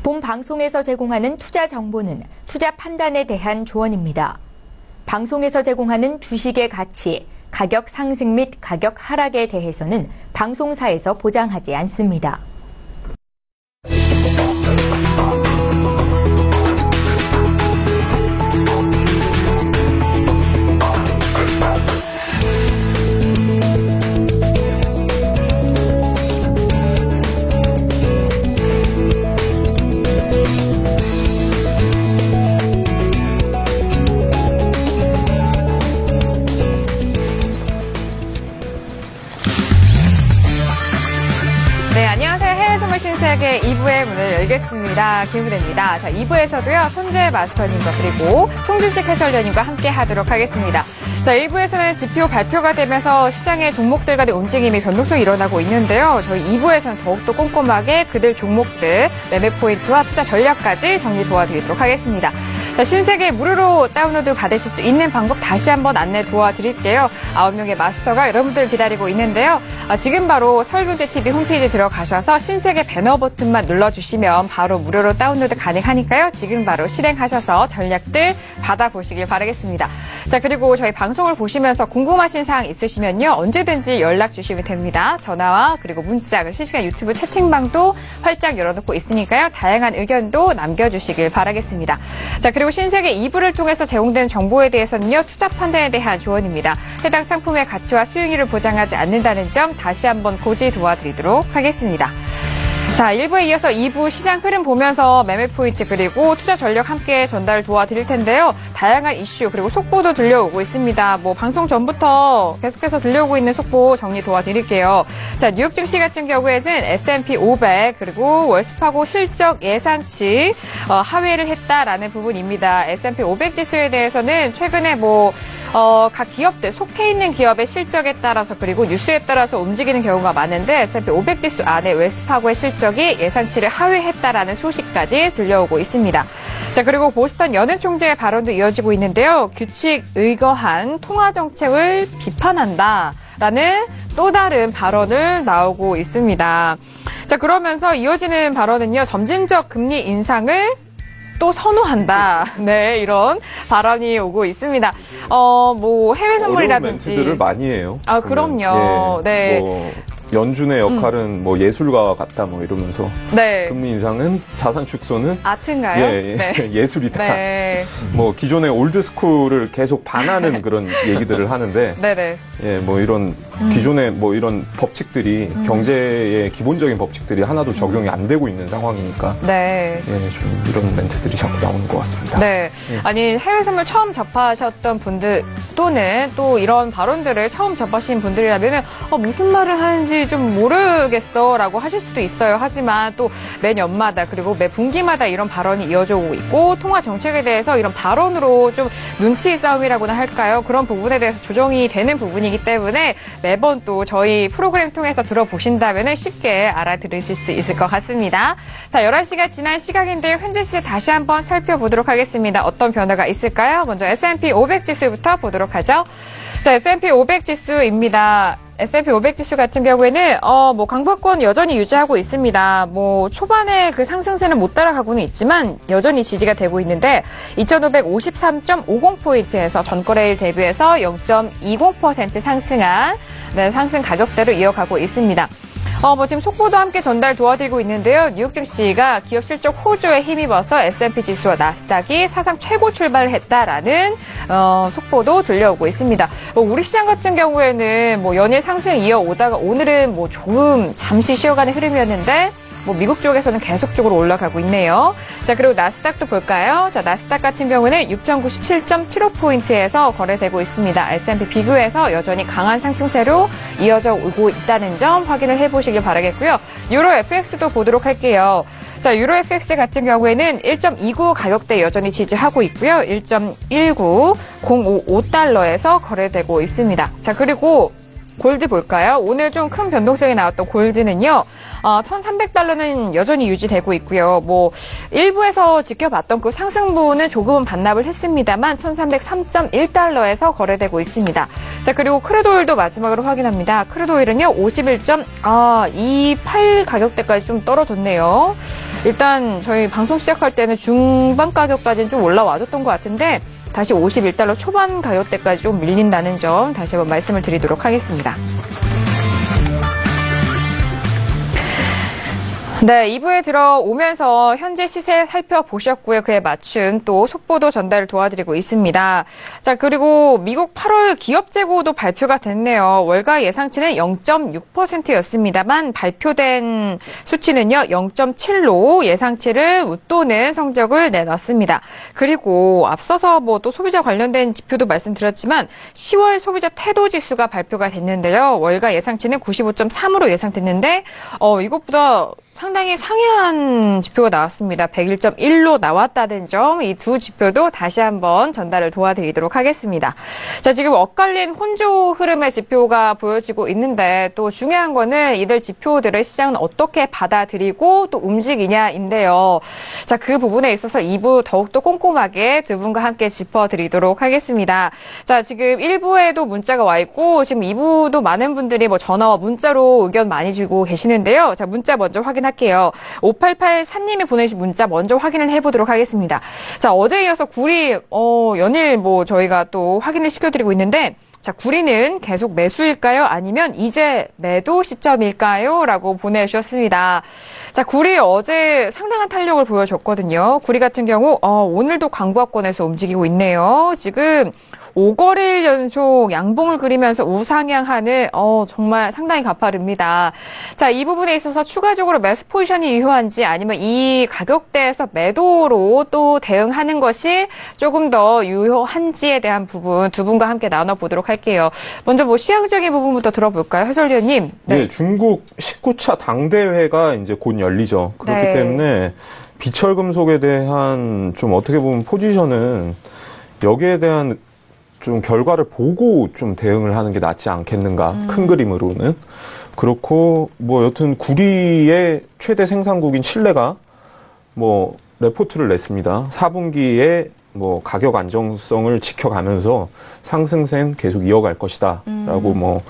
본 방송에서 제공하는 투자 정보는 투자 판단에 대한 조언입니다. 방송에서 제공하는 주식의 가치, 가격 상승 및 가격 하락에 대해서는 방송사에서 보장하지 않습니다. 신세계 2부의 문을 열겠습니다. 김은혜입니다. 자, 2부에서도요, 손재 마스터님과 그리고 송준식 해설위원님과 함께 하도록 하겠습니다. 자, 1부에서는 지표 발표가 되면서 시장의 종목들 간의 움직임이 변동성이 일어나고 있는데요. 저희 2부에서는 더욱더 꼼꼼하게 그들 종목들, 매매 포인트와 투자 전략까지 정리 도와드리도록 하겠습니다. 자, 신세계 무료로 다운로드 받으실 수 있는 방법 다시 한번 안내 도와드릴게요. 9명의 마스터가 여러분들을 기다리고 있는데요. 지금 바로 서울경제TV 홈페이지 들어가셔서 신세계 배너 버튼만 눌러주시면 바로 무료로 다운로드 가능하니까요. 지금 바로 실행하셔서 전략들 받아보시길 바라겠습니다. 자, 그리고 저희 방송을 보시면서 궁금하신 사항 있으시면요. 언제든지 연락 주시면 됩니다. 전화와 그리고 문자, 그리고 실시간 유튜브 채팅방도 활짝 열어놓고 있으니까요. 다양한 의견도 남겨주시길 바라겠습니다. 자, 그리고 신세계 2부를 통해서 제공된 정보에 대해서는요. 투자 판단에 대한 조언입니다. 해당 상품의 가치와 수익률을 보장하지 않는다는 점 다시 한번 고지 도와드리도록 하겠습니다. 자, 1부에 이어서 2부 시장 흐름 보면서 매매 포인트 그리고 투자 전략 함께 전달 도와드릴 텐데요. 다양한 이슈 그리고 속보도 들려오고 있습니다. 방송 전부터 계속해서 들려오고 있는 속보 정리 도와드릴게요. 자, 뉴욕 증시 같은 경우에는 S&P 500 그리고 월스파고 실적 예상치 하회를 했다라는 부분입니다. S&P 500 지수에 대해서는 최근에 각 기업들, 속해 있는 기업의 실적에 따라서 그리고 뉴스에 따라서 움직이는 경우가 많은데 S&P 500 지수 안에 웰스파고의 실적이 예상치를 하회했다라는 소식까지 들려오고 있습니다. 자, 그리고 보스턴 여는 총재의 발언도 이어지고 있는데요. 규칙 의거한 통화 정책을 비판한다라는 또 다른 발언을 나오고 있습니다. 자, 그러면서 이어지는 발언은요. 점진적 금리 인상을 또 선호한다. 네, 이런 발언이 오고 있습니다. 해외 선물이라든지. 어려운 멘트들을 많이 해요. 아, 그럼요. 예, 네. 연준의 역할은 예술가와 같다 이러면서 네. 금리 인상은 자산 축소는 아트인가요? 네. 예술이다. 네. 기존의 올드스쿨을 계속 반하는 그런 얘기들을 하는데 네네. 예, 이런 기존의 이런 법칙들이 경제의 기본적인 법칙들이 하나도 적용이 안 되고 있는 상황이니까 네. 예, 좀 이런 멘트들이 자꾸 나오는 것 같습니다. 네. 예. 아니, 해외 선물 처음 접하셨던 분들 또는 또 이런 발언들을 처음 접하신 분들이라면 무슨 말을 하는지 좀 모르겠어라고 하실 수도 있어요. 하지만 또 매년마다 그리고 매 분기마다 이런 발언이 이어져 오고 있고 통화 정책에 대해서 이런 발언으로 좀 눈치 싸움이라고나 할까요? 그런 부분에 대해서 조정이 되는 부분이기 때문에 매번 또 저희 프로그램 통해서 들어보신다면 쉽게 알아들으실 수 있을 것 같습니다. 자, 11시가 지난 시각인데요. 현재 시세 다시 한번 살펴보도록 하겠습니다. 어떤 변화가 있을까요? 먼저 S&P 500 지수부터 보도록 하죠. 자, S&P 500 지수입니다. S&P 500 지수 같은 경우에는 강보권 여전히 유지하고 있습니다. 초반에 그 상승세는 못 따라가고는 있지만 여전히 지지가 되고 있는데 2,553.50포인트에서 전거래일 대비해서 0.20% 상승한 상승 가격대로 이어가고 있습니다. 지금 속보도 함께 전달 도와드리고 있는데요. 뉴욕 증시가 기업 실적 호조에 힘입어서 S&P 지수와 나스닥이 사상 최고 출발을 했다라는 속보도 들려오고 있습니다. 우리 시장 같은 경우에는 연일 상승 이어오다가 오늘은 조금 잠시 쉬어가는 흐름이었는데 미국 쪽에서는 계속적으로 올라가고 있네요. 자, 그리고 나스닥도 볼까요? 자, 나스닥 같은 경우는 6,097.75포인트에서 거래되고 있습니다. S&P 비교해서 여전히 강한 상승세로 이어져 오고 있다는 점 확인을 해보시길 바라겠고요. 유로 FX도 보도록 할게요. 자, 유로 FX 같은 경우에는 1.29 가격대 여전히 지지하고 있고요. 1.19055달러에서 거래되고 있습니다. 자, 그리고 골드 볼까요? 오늘 좀 큰 변동성이 나왔던 골드는요. 1,300달러는 여전히 유지되고 있고요. 뭐 일부에서 지켜봤던 그 상승분은 조금은 반납을 했습니다만 1,303.1달러에서 거래되고 있습니다. 자, 그리고 크루드오일도 마지막으로 확인합니다. 크루드오일은요. 51.28 가격대까지 좀 떨어졌네요. 일단 저희 방송 시작할 때는 중반 가격까지는 좀 올라와줬던 것 같은데 다시 51달러 초반 가격대까지 좀 밀린다는 점 다시 한번 말씀을 드리도록 하겠습니다. 네, 2부에 들어오면서 현재 시세 살펴보셨고요. 그에 맞춘 또 속보도 전달을 도와드리고 있습니다. 자, 그리고 미국 8월 기업 재고도 발표가 됐네요. 월가 예상치는 0.6%였습니다만 발표된 수치는요, 0.7로 예상치를 웃도는 성적을 내놨습니다. 그리고 앞서서 뭐 또 소비자 관련된 지표도 말씀드렸지만 10월 소비자 태도 지수가 발표가 됐는데요. 월가 예상치는 95.3으로 예상됐는데 이것보다 상당히 상회한 지표가 나왔습니다. 101.1로 나왔다는 점, 이 두 지표도 다시 한번 전달을 도와드리도록 하겠습니다. 자, 지금 엇갈린 혼조 흐름의 지표가 보여지고 있는데 또 중요한 거는 이들 지표들을 시장은 어떻게 받아들이고 또 움직이냐인데요. 자, 그 부분에 있어서 2부 더욱더 꼼꼼하게 두 분과 함께 짚어드리도록 하겠습니다. 자, 지금 1부에도 문자가 와 있고 지금 2부도 많은 분들이 뭐 전화와 문자로 의견 많이 주고 계시는데요. 자, 문자 먼저 확인할게요. 5884님이 보내신 문자 먼저 확인을 해보도록 하겠습니다. 자, 어제에 이어서 구리 연일 뭐 저희가 또 확인을 시켜드리고 있는데 자, 구리는 계속 매수일까요? 아니면 이제 매도 시점일까요? 라고 보내주셨습니다. 자, 구리 어제 상당한 탄력을 보여줬거든요. 구리 같은 경우 오늘도 강보합권에서 움직이고 있네요. 지금 5거래일 연속 양봉을 그리면서 우상향하는 정말 상당히 가파릅니다. 자, 이 부분에 있어서 추가적으로 매수 포지션이 유효한지 아니면 이 가격대에서 매도로 또 대응하는 것이 조금 더 유효한지에 대한 부분 두 분과 함께 나눠보도록 할게요. 먼저 뭐 시향적인 부분부터 들어볼까요? 해설위원님. 네, 중국 19차 당대회가 이제 곧 열리죠. 그렇기 네. 때문에 비철금속에 대한 좀 어떻게 보면 포지션은 여기에 대한 좀 결과를 보고 좀 대응을 하는 게 낫지 않겠는가. 큰 그림으로는. 그렇고 뭐 여튼 구리의 최대 생산국인 칠레가 뭐 레포트를 냈습니다. 4분기에 뭐 가격 안정성을 지켜가면서 상승세 계속 이어갈 것이다 라고 뭐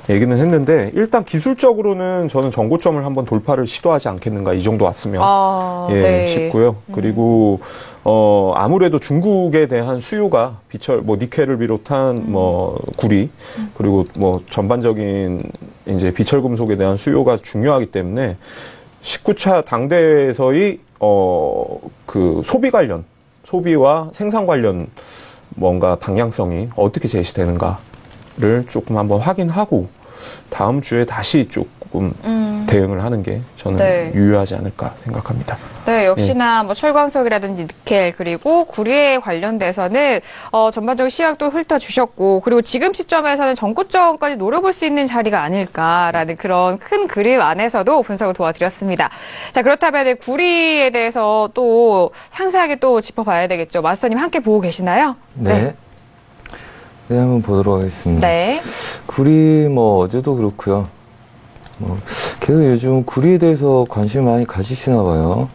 얘기는 했는데 일단 기술적으로는 저는 전고점을 한번 돌파를 시도하지 않겠는가 이 정도 왔으면 네. 싶고요. 그리고 아무래도 중국에 대한 수요가 비철 뭐 니켈을 비롯한 뭐 구리 그리고 뭐 전반적인 이제 비철 금속에 대한 수요가 중요하기 때문에 19차 당대회에서의 그 소비 관련 소비와 생산 관련 뭔가 방향성이 어떻게 제시되는가를 조금 한번 확인하고 다음 주에 다시 조금 대응을 하는 게 저는 네. 유효하지 않을까 생각합니다. 네, 역시나 뭐 철광석이라든지 니켈 그리고 구리에 관련돼서는 전반적인 시각도 훑어주셨고 그리고 지금 시점에서는 전고점까지 노려볼 수 있는 자리가 아닐까라는 그런 큰 그림 안에서도 분석을 도와드렸습니다. 자, 그렇다면 구리에 대해서 또 상세하게 또 짚어봐야 되겠죠. 마스터님 함께 보고 계시나요? 네. 네, 한번 보도록 하겠습니다. 네. 구리 뭐 어제도 그렇고요. 뭐 계속 요즘 구리에 대해서 관심 많이 가지시나 봐요.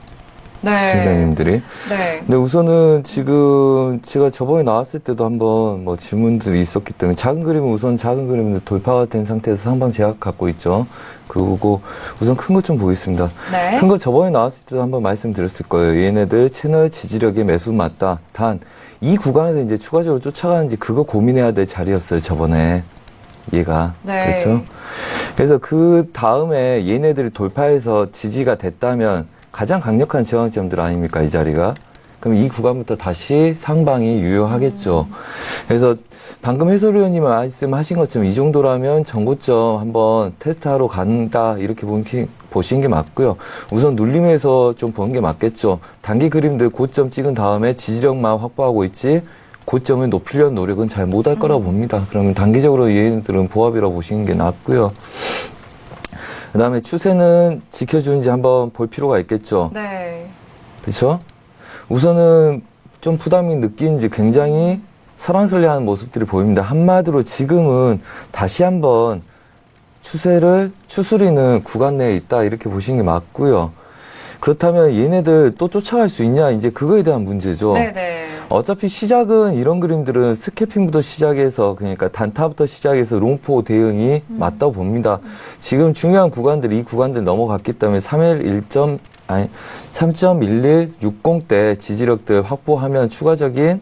네. 시청자님들이. 네. 근데 우선은 지금 제가 저번에 나왔을 때도 한번 뭐 질문들이 있었기 때문에 작은 그림은 우선 작은 그림은 돌파가 된 상태에서 상방 제약 갖고 있죠. 그리고 우선 큰 것 좀 보겠습니다. 네. 큰 거 저번에 나왔을 때도 한번 말씀드렸을 거예요. 얘네들 채널 지지력에 매수 맞다. 단 이 구간에서 이제 추가적으로 쫓아가는지 그거 고민해야 될 자리였어요. 저번에. 얘가. 네. 그렇죠? 그래서 그 다음에 얘네들이 돌파해서 지지가 됐다면 가장 강력한 저항점들 아닙니까? 이 자리가. 그럼 이 구간부터 다시 상방이 유효하겠죠. 그래서 방금 해설위원님이 말씀하신 것처럼 이 정도라면 전고점 한번 테스트하러 간다 이렇게 보시는 게 맞고요. 우선 눌림에서 좀 보는 게 맞겠죠. 단기 그림들 고점 찍은 다음에 지지력만 확보하고 있지 고점을 높이려는 노력은 잘 못할 거라고 봅니다. 그러면 단기적으로 얘네들은 보합이라고 보시는 게 낫고요. 그 다음에 추세는 지켜주는지 한번 볼 필요가 있겠죠. 네. 그렇죠? 우선은 좀 부담이 느끼는지 굉장히 설왕설래하는 모습들이 보입니다. 한마디로 지금은 다시 한번 추스리는 구간 내에 있다 이렇게 보시는 게 맞고요. 그렇다면 얘네들 또 쫓아갈 수 있냐 이제 그거에 대한 문제죠. 네네. 어차피 시작은 이런 그림들은 스캐핑부터 시작해서 그러니까 단타부터 시작해서 롱포 대응이 맞다고 봅니다. 지금 중요한 구간들 이 구간들 넘어갔기 때문에 3.1160대 지지력들 확보하면 추가적인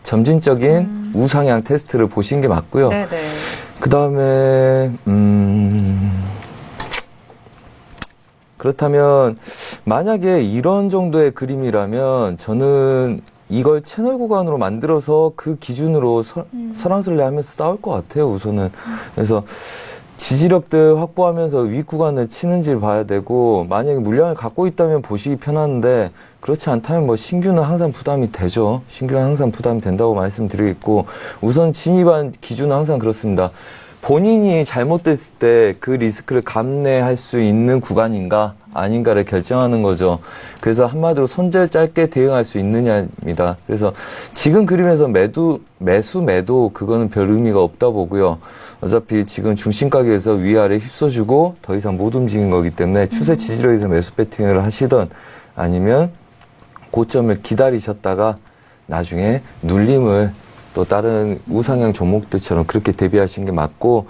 점진적인 우상향 테스트를 보신 게 맞고요. 네네. 그 다음에 그렇다면 만약에 이런 정도의 그림이라면 저는 이걸 채널 구간으로 만들어서 그 기준으로 설왕설래하면서 싸울 것 같아요. 우선은 그래서 지지력들 확보하면서 위 구간을 치는지를 봐야 되고 만약에 물량을 갖고 있다면 보시기 편한데 그렇지 않다면 뭐 신규는 항상 부담이 되죠. 신규는 항상 부담이 된다고 말씀드리겠고 우선 진입한 기준은 항상 그렇습니다. 본인이 잘못됐을 때 그 리스크를 감내할 수 있는 구간인가 아닌가를 결정하는 거죠. 그래서 한마디로 손절 짧게 대응할 수 있느냐입니다. 그래서 지금 그림에서 매도 그거는 별 의미가 없다 보고요. 어차피 지금 중심 가격에서 위아래 휩써주고 더 이상 못 움직인 거기 때문에 추세 지지력에서 매수 배팅을 하시던 아니면 고점을 기다리셨다가 나중에 눌림을 또 다른 우상향 종목들처럼 그렇게 대비하시는 게 맞고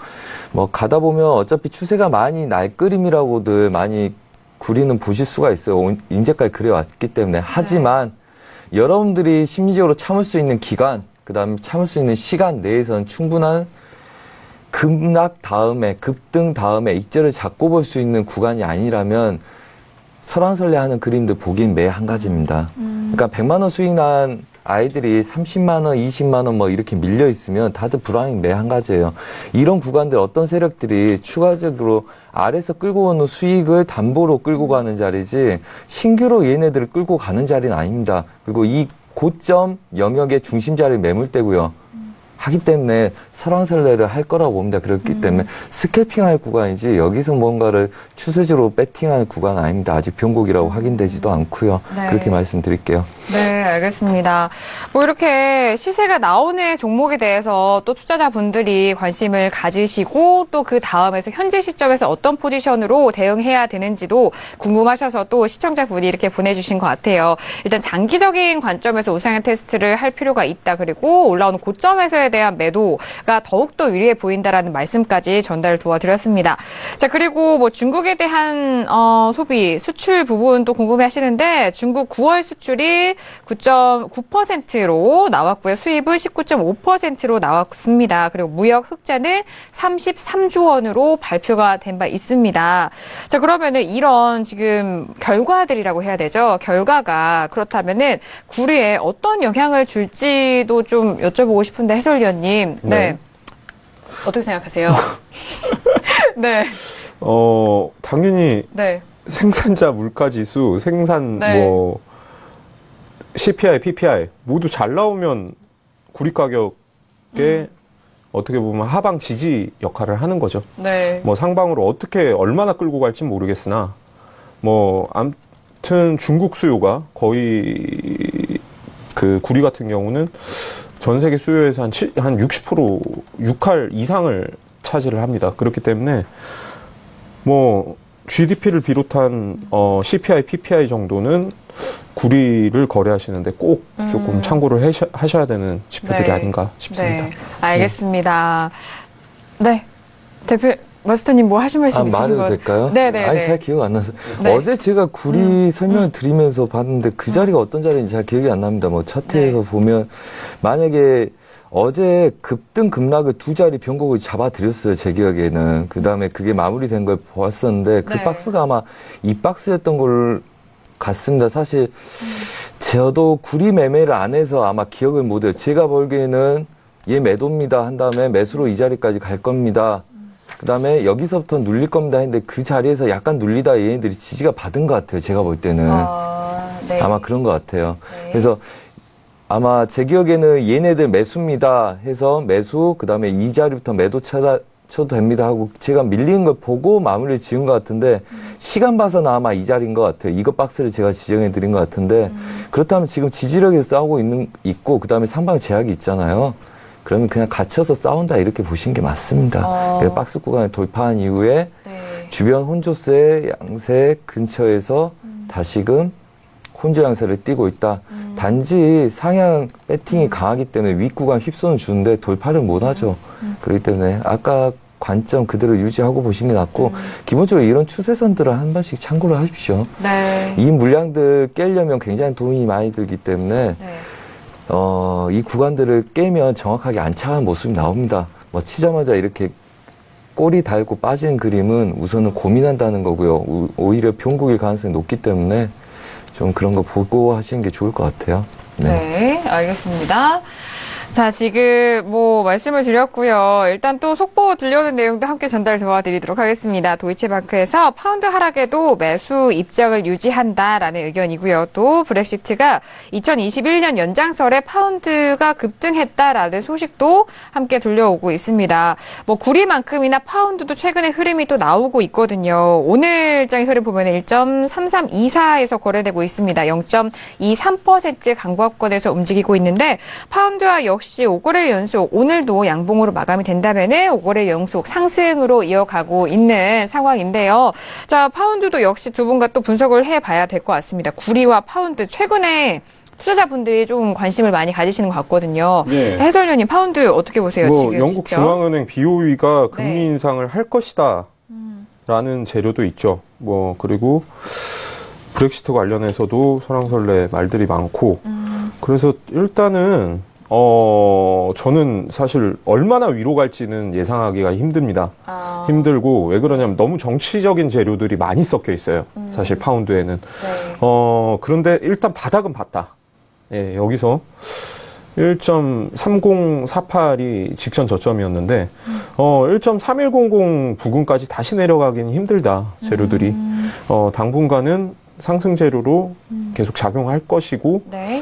뭐 가다 보면 어차피 추세가 많이 날 그림이라고들 많이 구리는 보실 수가 있어요. 이제까지 그래왔기 때문에. 하지만 여러분들이 심리적으로 참을 수 있는 기간 그다음에 참을 수 있는 시간 내에서는 충분한 급락 다음에 급등 다음에 익절을 잡고 볼 수 있는 구간이 아니라면 설왕설래하는 그림들 보기엔 매 한 가지입니다. 그러니까 100만 원 수익 난 아이들이 30만 원, 20만 원 뭐 이렇게 밀려 있으면 다들 불안이 매 한 가지예요. 이런 구간들 어떤 세력들이 추가적으로 아래서 끌고 오는 수익을 담보로 끌고 가는 자리지 신규로 얘네들을 끌고 가는 자리는 아닙니다. 그리고 이 고점 영역의 중심 자리를 매물대고요. 하기 때문에 설왕설래를 할 거라고 봅니다. 그렇기 때문에 스캘핑할 구간이지 여기서 뭔가를 추세적으로 배팅할 구간은 아닙니다. 아직 변곡이라고 확인되지도 않고요. 네. 그렇게 말씀드릴게요. 네, 알겠습니다. 뭐 이렇게 시세가 나오는 종목에 대해서 또 투자자분들이 관심을 가지시고 또 그 다음에서 현재 시점에서 어떤 포지션으로 대응해야 되는지도 궁금하셔서 또 시청자분이 이렇게 보내주신 것 같아요. 일단 장기적인 관점에서 우상향 테스트를 할 필요가 있다. 그리고 올라오는 고점에서의 대한 매도가 더욱더 유리해 보인다라는 말씀까지 전달 도와드렸습니다. 자, 그리고 뭐 중국에 대한 소비, 수출 부분 또 궁금해 하시는데 중국 9월 수출이 9.9%로 나왔고요. 수입은 19.5%로 나왔습니다. 그리고 무역 흑자는 33조 원으로 발표가 된 바 있습니다. 자, 그러면은 이런 지금 결과들이라고 해야 되죠. 결과가 그렇다면은 구리에 어떤 영향을 줄지도 좀 여쭤보고 싶은데 해설위원님. 네. 네. 어떻게 생각하세요? 네. 당연히 네. 생산자 물가지수, 생산 네. 뭐 CPI, PPI 모두 잘 나오면 구리 가격에 어떻게 보면 하방 지지 역할을 하는 거죠. 네. 뭐 상방으로 어떻게 얼마나 끌고 갈지 모르겠으나 뭐 아무튼 중국 수요가 거의 그 구리 같은 경우는 전 세계 수요에서 한 60%, 6할 이상을 차지를 합니다. 그렇기 때문에 뭐 GDP를 비롯한 CPI, PPI 정도는 구리를 거래하시는데 꼭 조금 참고를 하셔야 되는 지표들이 네. 아닌가 싶습니다. 네. 알겠습니다. 네. 대표 마스터님 뭐 하실 말씀 있으신 말해도 거? 될까요? 네네. 아니, 잘 기억 안 나서. 네. 어제 제가 구리 설명을 드리면서 봤는데 그 자리가 어떤 자리인지 잘 기억이 안 납니다. 뭐 차트에서 네. 보면 만약에 어제 급등 급락을 두 자리 변곡을 잡아드렸어요. 제 기억에는. 그 다음에 그게 마무리된 걸 보았었는데 그 네. 박스가 아마 이 박스였던 걸 같습니다. 사실 저도 구리 매매를 안 해서 아마 기억을 못해요. 제가 보기에는 얘 매도입니다 한 다음에 매수로 이 자리까지 갈 겁니다. 그 다음에 여기서부터 눌릴 겁니다 했는데 그 자리에서 약간 눌리다 얘네들이 지지가 받은 것 같아요. 제가 볼 때는. 네. 아마 그런 것 같아요. 네. 그래서 아마 제 기억에는 얘네들 매수입니다 해서 매수, 그 다음에 이 자리부터 매도 쳐도 됩니다 하고 제가 밀리는 걸 보고 마무리를 지은 것 같은데 시간 봐서는 아마 이 자리인 것 같아요. 이거 박스를 제가 지정해 드린 것 같은데 그렇다면 지금 지지력에서 싸우고 있고 그다음에 상방 제약이 있잖아요. 그러면 그냥 갇혀서 싸운다 이렇게 보시는 게 맞습니다. 박스 구간을 돌파한 이후에 네. 주변 혼조세 양세 근처에서 다시금 혼조 양세를 띄고 있다. 단지 상향 배팅이 강하기 때문에 윗구간 휩손을 주는데 돌파를 못하죠. 그렇기 때문에 아까 관점 그대로 유지하고 보시는 게 낫고 기본적으로 이런 추세선들을 한 번씩 참고를 하십시오. 네. 이 물량들 깨려면 굉장히 돈이 많이 들기 때문에 네. 이 구간들을 깨면 정확하게 안착한 모습이 나옵니다. 뭐 치자마자 이렇게 꼬리 달고 빠지는 그림은 우선은 고민한다는 거고요. 오히려 병국일 가능성이 높기 때문에 좀 그런 거 보고 하시는 게 좋을 것 같아요. 네, 네 알겠습니다. 자, 지금 뭐 말씀을 드렸고요. 일단 또 속보 들려오는 내용도 함께 전달 도와드리도록 하겠습니다. 도이치방크에서 파운드 하락에도 매수 입장을 유지한다라는 의견이고요. 또 브렉시트가 2021년 연장설에 파운드가 급등했다라는 소식도 함께 들려오고 있습니다. 뭐 구리만큼이나 파운드도 최근에 흐름이 또 나오고 있거든요. 오늘장의 흐름 보면 1.3324에서 거래되고 있습니다. 0.23% 강보합권에서 움직이고 있는데 파운드와 역시 5거래일 연속 오늘도 양봉으로 마감이 된다면은 5거래일 연속 상승으로 이어가고 있는 상황인데요. 자, 파운드도 역시 두 분과 또 분석을 해봐야 될 것 같습니다. 구리와 파운드 최근에 투자자분들이 좀 관심을 많이 가지시는 것 같거든요. 네. 해설위원님 파운드 어떻게 보세요? 지금 영국 직접? 중앙은행 BOE가 금리 네. 인상을 할 것이다 라는 재료도 있죠. 그리고 브렉시트 관련해서도 설왕설래 말들이 많고 그래서 일단은 저는 사실 얼마나 위로 갈지는 예상하기가 힘듭니다. 힘들고, 왜 그러냐면 너무 정치적인 재료들이 많이 섞여 있어요. 사실 파운드에는. 네. 그런데 일단 바닥은 봤다. 예, 여기서 1.3048이 직전 저점이었는데, 1.3100 부근까지 다시 내려가기는 힘들다. 재료들이. 당분간은 상승 재료로 계속 작용할 것이고, 네.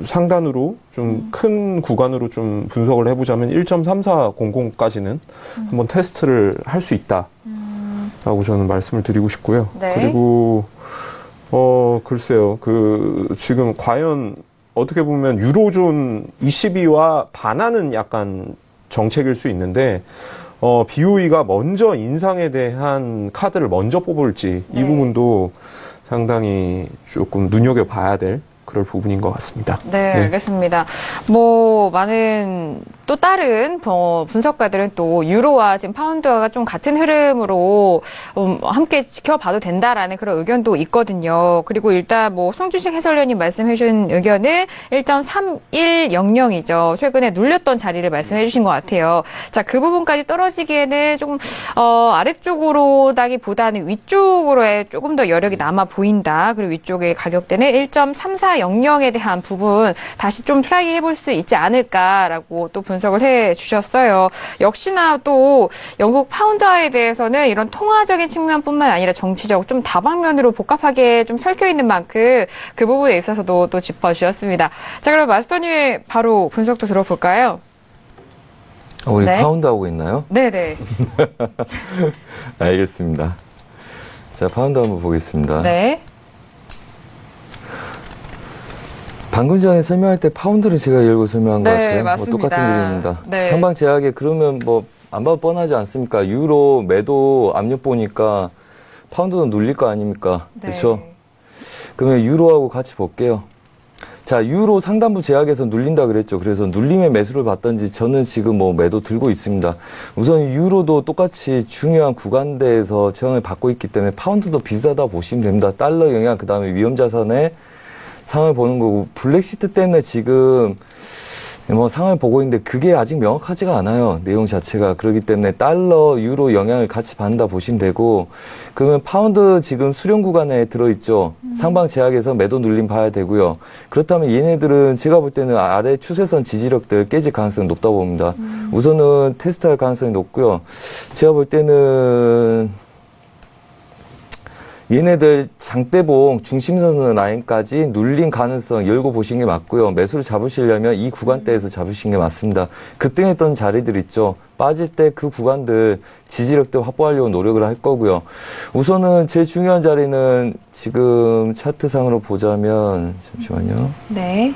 상단으로 좀 큰 구간으로 좀 분석을 해보자면 1.3400까지는 한번 테스트를 할 수 있다. 라고 저는 말씀을 드리고 싶고요. 네. 그리고, 글쎄요. 지금 과연 어떻게 보면 유로존 22와 반하는 약간 정책일 수 있는데, BOE가 먼저 인상에 대한 카드를 먼저 뽑을지 네. 이 부분도 상당히 조금 눈여겨봐야 될 그럴 부분인 것 같습니다. 네, 네. 알겠습니다. 많은 또 다른 분석가들은 또 유로와 지금 파운드가 좀 같은 흐름으로 함께 지켜봐도 된다라는 그런 의견도 있거든요. 그리고 일단 송주식 해설위원님 말씀해 주신 의견은 1.3100이죠. 최근에 눌렸던 자리를 말씀해 주신 것 같아요. 자, 그 부분까지 떨어지기에는 조금 아래쪽으로다기보다는 위쪽으로에 조금 더 여력이 남아 보인다. 그리고 위쪽의 가격대는 1.3400에 대한 부분 다시 좀 트라이 해볼 수 있지 않을까라고 또 분석을 해 주셨어요. 역시나 또 영국 파운드화에 대해서는 이런 통화적인 측면뿐만 아니라 정치적 좀 다방면으로 복합하게 좀 섞여 있는 만큼 그 부분에 있어서도 또 짚어주셨습니다. 자, 그럼 마스터님 바로 분석도 들어볼까요? 우리 네. 파운드 하고 있나요? 네네. 알겠습니다. 자, 파운드 한번 보겠습니다. 네. 방금 전에 설명할 때 파운드를 제가 열고 설명한 것 같아요. 맞습니다. 똑같은 그림입니다. 네. 상방 제약에 그러면 안 봐도 뻔하지 않습니까? 유로 매도 압력 보니까 파운드도 눌릴 거 아닙니까? 네. 그렇죠? 그러면 유로하고 같이 볼게요. 자, 유로 상단부 제약에서 눌린다 그랬죠. 그래서 눌림의 매수를 받던지 저는 지금 매도 들고 있습니다. 우선 유로도 똑같이 중요한 구간대에서 저항을 받고 있기 때문에 파운드도 비싸다 보시면 됩니다. 달러 영향, 그 다음에 위험자산의 상을 보는 거고, 블랙시트 때문에 지금 상을 보고 있는데 그게 아직 명확하지가 않아요. 내용 자체가. 그렇기 때문에 달러, 유로 영향을 같이 받는다 보시면 되고, 그러면 파운드 지금 수렴 구간에 들어있죠. 상방 제약에서 매도 눌림 봐야 되고요. 그렇다면 얘네들은 제가 볼 때는 아래 추세선 지지력들 깨질 가능성이 높다 봅니다. 우선은 테스트할 가능성이 높고요. 제가 볼 때는 얘네들 장대봉 중심선 라인까지 눌린 가능성 열고 보시는 게 맞고요. 매수를 잡으시려면 이 구간대에서 잡으시는 게 맞습니다. 급등했던 자리들 있죠. 빠질 때 그 구간들 지지력도 확보하려고 노력을 할 거고요. 우선은 제일 중요한 자리는 지금 차트상으로 보자면 잠시만요. 네.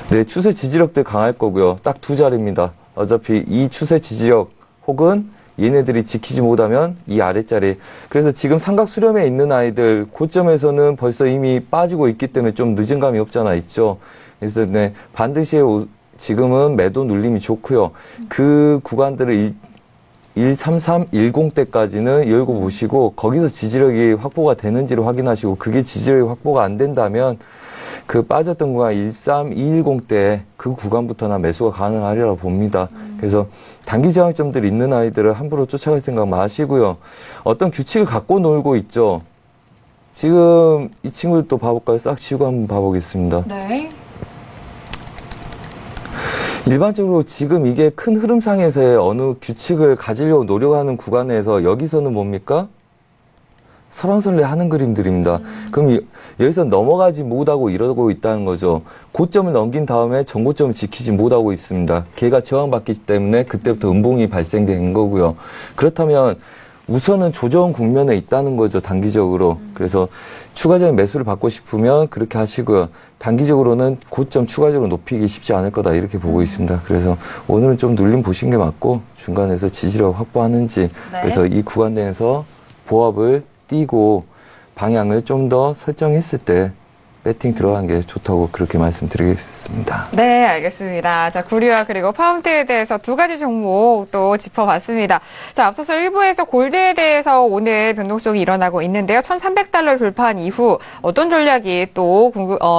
네, 추세 지지력들 강할 거고요. 딱 두 자리입니다. 어차피 이 추세 지지력 혹은 얘네들이 지키지 못하면 이 아랫자리. 그래서 지금 삼각 수렴에 있는 아이들 고점에서는 벌써 이미 빠지고 있기 때문에 좀 늦은 감이 없잖아 있죠. 그래서 네, 반드시 지금은 매도 눌림이 좋고요. 그 구간들을 13310대까지는 열고 보시고 거기서 지지력이 확보가 되는지를 확인하시고 그게 지지력이 확보가 안 된다면 그 빠졌던 구간 13210대 그 구간부터나 매수가 가능하리라고 봅니다. 그래서 단기 저항점들 있는 아이들을 함부로 쫓아갈 생각 마시고요. 어떤 규칙을 갖고 놀고 있죠. 지금 이 친구들 또 봐볼까요? 싹 치고 한번 봐보겠습니다. 네. 일반적으로 지금 이게 큰 흐름상에서의 어느 규칙을 가지려고 노력하는 구간에서 여기서는 뭡니까? 설왕설래 하는 그림들입니다. 그럼 여기서 넘어가지 못하고 이러고 있다는 거죠. 고점을 넘긴 다음에 전고점을 지키지 못하고 있습니다. 걔가 저항받기 때문에 그때부터 음봉이 발생된 거고요. 그렇다면 우선은 조정 국면에 있다는 거죠. 단기적으로. 그래서 추가적인 매수를 받고 싶으면 그렇게 하시고요. 단기적으로는 고점 추가적으로 높이기 쉽지 않을 거다 이렇게 보고 있습니다. 그래서 오늘은 좀 눌림 보신 게 맞고 중간에서 지지력 확보하는지 그래서 이 구간 내에서 보합을 띄고 방향을 좀 더 설정했을 때 배팅 들어간 게 좋다고 그렇게 말씀드리겠습니다. 네, 알겠습니다. 자, 구리와 그리고 파운드에 대해서 두 가지 종목 또 짚어봤습니다. 자, 앞서서 1부에서 골드에 대해서 오늘 변동성이 일어나고 있는데요. 1,300달러를 돌파한 이후 어떤 전략이 또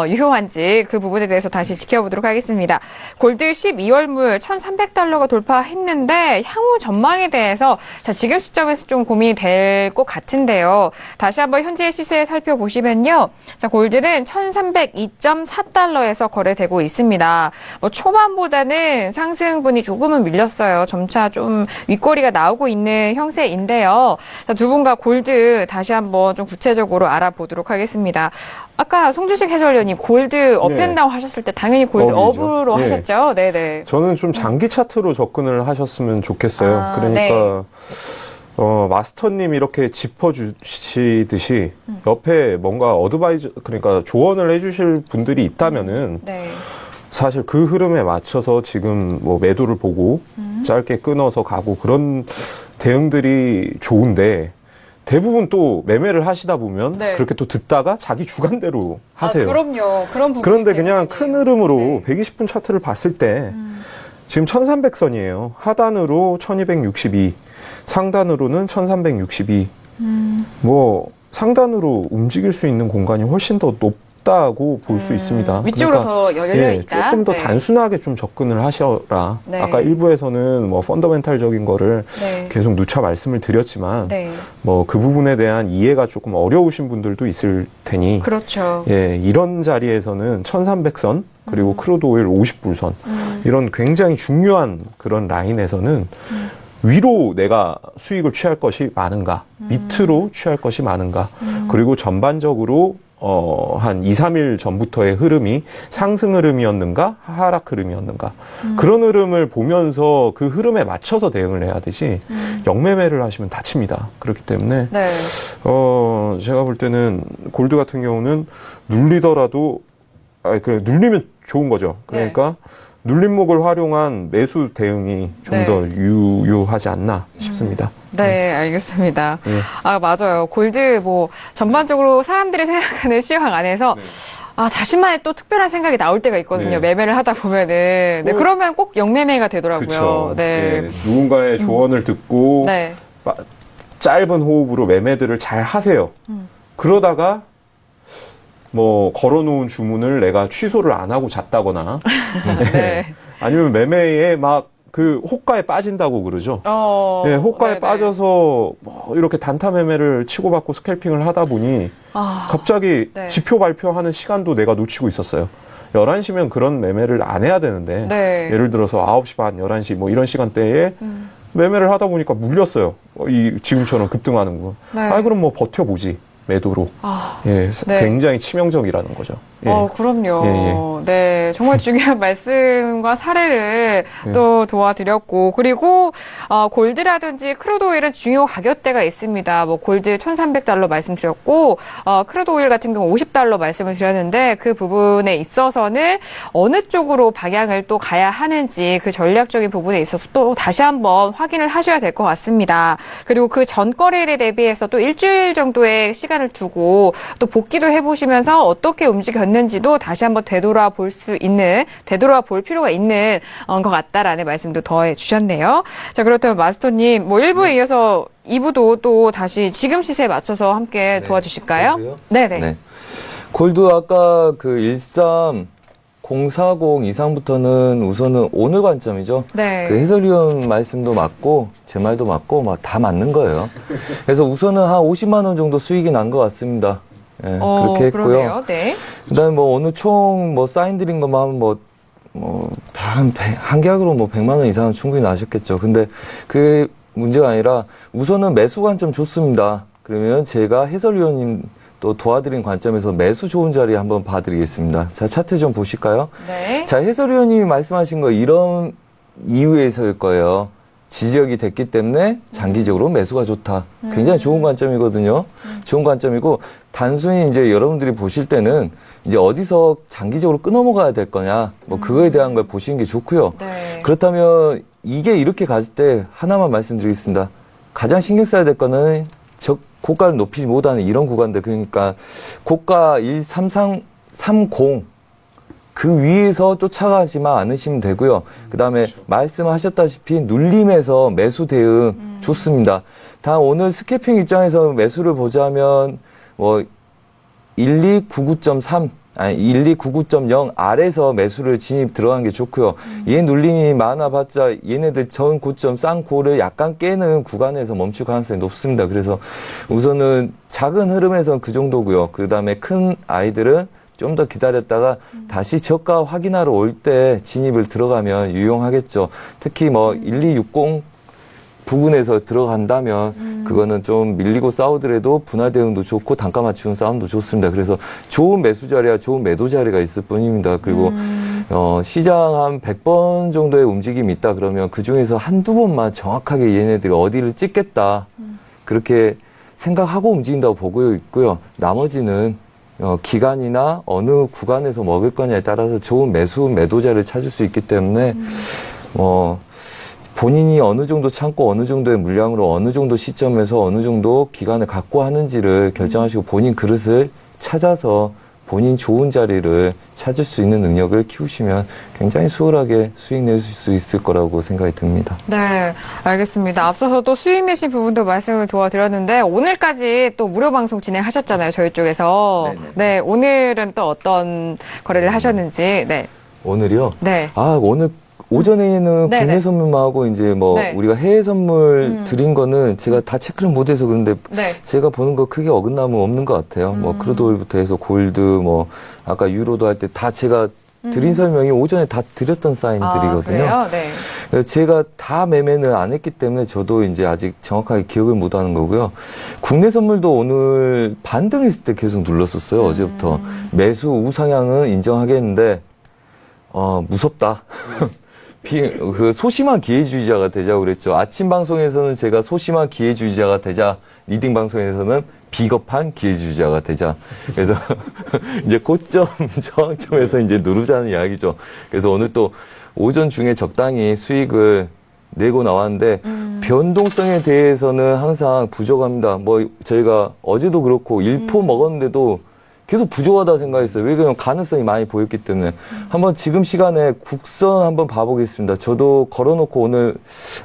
유효한지 그 부분에 대해서 다시 지켜보도록 하겠습니다. 골드 12월물 1,300달러가 돌파했는데 향후 전망에 대해서 자, 지금 시점에서 좀 고민이 될 것 같은데요. 다시 한번 현재 시세 살펴보시면요. 자, 골드는 1,302.4달러에서 거래되고 있습니다. 초반보다는 상승분이 조금은 밀렸어요. 점차 좀 윗꼬리가 나오고 있는 형세인데요. 자, 두 분과 골드 다시 한번 좀 구체적으로 알아보도록 하겠습니다. 아까 송주식 해설위원님 골드 업앤다운 하셨을 때 당연히 골드 업으로 하셨죠? 네네. 저는 좀 장기 차트로 접근을 하셨으면 좋겠어요. 그러니까 마스터님 이렇게 짚어주시듯이 옆에 뭔가 그러니까 조언을 해주실 분들이 있다면은 사실 그 흐름에 맞춰서 지금 뭐 매도를 보고 짧게 끊어서 가고 그런 대응들이 좋은데 대부분 또 매매를 하시다 보면 그렇게 또 듣다가 자기 주관대로 하세요. 그럼요. 그런 부분이 그런데 그냥 큰 흐름으로 120분 차트를 봤을 때 지금 1300선이에요. 하단으로 1262, 상단으로는 1362. 뭐 상단으로 움직일 수 있는 공간이 훨씬 더 높다고 볼 수 있습니다. 위쪽으로 그러니까, 더 열려있다. 조금 더 단순하게 좀 접근을 하셔라. 아까 일부에서는 뭐 펀더멘탈적인 거를 계속 누차 말씀을 드렸지만 뭐 그 부분에 대한 이해가 조금 어려우신 분들도 있을 테니 그렇죠. 이런 자리에서는 1300선 그리고 크루드 오일 50불선 이런 굉장히 중요한 그런 라인에서는 위로 내가 수익을 취할 것이 많은가, 밑으로 취할 것이 많은가, 그리고 전반적으로 한 2, 3일 전부터의 흐름이 상승 흐름이었는가, 하락 흐름이었는가. 그런 흐름을 보면서 그 흐름에 맞춰서 대응을 해야 되지, 역매매를 하시면 다칩니다. 그렇기 때문에, 제가 볼 때는 골드 같은 경우는 눌리더라도, 눌리면 좋은 거죠. 그러니까, 눌림목을 활용한 매수 대응이 좀 더 유효하지 않나 싶습니다. 네, 알겠습니다. 맞아요. 골드 전반적으로 사람들이 생각하는 시황 안에서 자신만의 또 특별한 생각이 나올 때가 있거든요. 매매를 하다 보면은. 그러면 꼭 역매매가 되더라고요. 그쵸. 누군가의 조언을 듣고 짧은 호흡으로 매매들을 잘 하세요. 그러다가 뭐 걸어놓은 주문을 내가 취소를 안 하고 잤다거나 아니면 매매에 막 그 호가에 빠진다고 그러죠. 호가에 빠져서 뭐 이렇게 단타 매매를 치고받고 스캘핑을 하다 보니 갑자기 지표 발표하는 시간도 내가 놓치고 있었어요. 11시면 그런 매매를 안 해야 되는데 예를 들어서 9시 반, 11시 뭐 이런 시간대에 매매를 하다 보니까 물렸어요. 지금처럼 급등하는 거. 그럼 뭐 버텨보지. 매도로 아, 예, 네. 굉장히 치명적이라는 거죠. 예. 그럼요. 예, 네, 정말 중요한 말씀과 사례를 또 도와드렸고, 그리고 골드라든지 크루드 오일은 중요 가격대가 있습니다. 뭐 골드 1,300달러 말씀드렸고, 크루드 오일 같은 경우 50달러 말씀을 드렸는데, 그 부분에 있어서는 어느 쪽으로 방향을 또 가야 하는지 그 전략적인 부분에 있어서 또 다시 한번 확인을 하셔야 될 것 같습니다. 그리고 그 전 거래일에 대비해서 또 일주일 정도의 시간을 두고 또 복귀도 해보시면서 어떻게 움직였는지도 다시 한번 되돌아 볼 필요가 있는 것 같다라는 말씀도 더해 주셨네요. 자, 그렇다면 마스터님, 뭐 1부에 이어서 2부도 또 다시 지금 시세에 맞춰서 함께 도와주실까요? 골드요? 네네. 네. 골드 아까 그 13040 이상부터는 우선은 오늘 관점이죠. 네. 그 해설위원 말씀도 맞고 제 말도 맞고 막 다 맞는 거예요. 그래서 우선은 한 50만 원 정도 수익이 난 것 같습니다. 예, 그렇게 했고요. 그러네요. 네. 그다음에 뭐 오늘 총 뭐 사인 드린 것만 하면 한 계약으로 뭐 100만 원 이상은 충분히 나셨겠죠. 근데 그 문제가 아니라 우선은 매수 관점 좋습니다. 그러면 제가 해설위원님 또 도와드린 관점에서 매수 좋은 자리 한번 봐드리겠습니다. 자, 차트 좀 보실까요? 네. 자, 해설위원님이 말씀하신 거 이런 이유에서일 거예요. 지지력이 됐기 때문에 장기적으로 매수가 좋다. 굉장히 좋은 관점이거든요. 좋은 관점이고, 단순히 이제 여러분들이 보실 때는 이제 어디서 장기적으로 끊어먹어야 될 거냐, 뭐 그거에 대한 걸 보시는 게 좋고요. 네. 그렇다면 이게 이렇게 갔을 때 하나만 말씀드리겠습니다. 가장 신경 써야 될 거는 고가를 높이지 못하는 이런 구간들, 그러니까 고가 13330 그 위에서 쫓아가지만 않으시면 되고요. 그 다음에 말씀하셨다시피 눌림에서 매수 대응 좋습니다. 다 오늘 스캐핑 입장에서 매수를 보자면 뭐 1299.3 아니 1299.0 아래서 매수를 진입 들어간 게 좋고요. 얘 눌림이 많아봤자 얘네들 전 고점 싼 고를 약간 깨는 구간에서 멈출 가능성이 높습니다. 그래서 우선은 작은 흐름에서는 그 정도고요. 그 다음에 큰 아이들은 좀 더 기다렸다가 다시 저가 확인하러 올 때 진입을 들어가면 유용하겠죠. 특히 뭐 1260 부근에서 들어간다면 그거는 좀 밀리고 싸우더라도 분할 대응도 좋고 단가 맞추는 싸움도 좋습니다. 그래서 좋은 매수 자리와 좋은 매도 자리가 있을 뿐입니다. 그리고 시장 한 100번 정도의 움직임이 있다 그러면 그중에서 한두 번만 정확하게 얘네들이 어디를 찍겠다 그렇게 생각하고 움직인다고 보고 있고요. 나머지는 기간이나 어느 구간에서 먹을 거냐에 따라서 좋은 매도자를 찾을 수 있기 때문에 본인이 어느 정도 참고 어느 정도의 물량으로 어느 정도 시점에서 어느 정도 기간을 갖고 하는지를 결정하시고 본인 그릇을 찾아서 본인 좋은 자리를 찾을 수 있는 능력을 키우시면 굉장히 수월하게 수익 낼 수 있을 거라고 생각이 듭니다. 네, 알겠습니다. 앞서서도 수익 내신 부분도 말씀을 도와드렸는데 오늘까지 또 무료 방송 진행하셨잖아요, 저희 쪽에서. 네네. 네, 오늘은 또 어떤 거래를 하셨는지. 네. 오늘이요? 네. 오늘 오전에는 네네. 국내 선물만 하고 이제 뭐 네. 우리가 해외 선물 드린 거는 제가 다 체크를 못해서 그런데 네. 제가 보는 거 크게 어긋남은 없는 것 같아요. 뭐 크루드 오일부터 해서 골드 뭐 아까 유로도 할 때 다 제가 드린 설명이 오전에 다 드렸던 사인들이거든요. 아, 그래요? 네. 제가 다 매매는 안 했기 때문에 저도 이제 아직 정확하게 기억을 못 하는 거고요. 국내 선물도 오늘 반등했을 때 계속 눌렀었어요. 어제부터. 매수 우상향은 인정하겠는데 무섭다. 그 소심한 기회주의자가 되자고 그랬죠. 아침 방송에서는 제가 소심한 기회주의자가 되자, 리딩 방송에서는 비겁한 기회주의자가 되자. 그래서 이제 고점, 저항점에서 이제 누르자는 이야기죠. 그래서 오늘 또 오전 중에 적당히 수익을 내고 나왔는데 변동성에 대해서는 항상 부족합니다. 뭐 저희가 어제도 그렇고 1포 먹었는데도 계속 부족하다 생각했어요. 왜 그러면 가능성이 많이 보였기 때문에. 한번 지금 시간에 국선 한번 봐보겠습니다. 저도 걸어놓고 오늘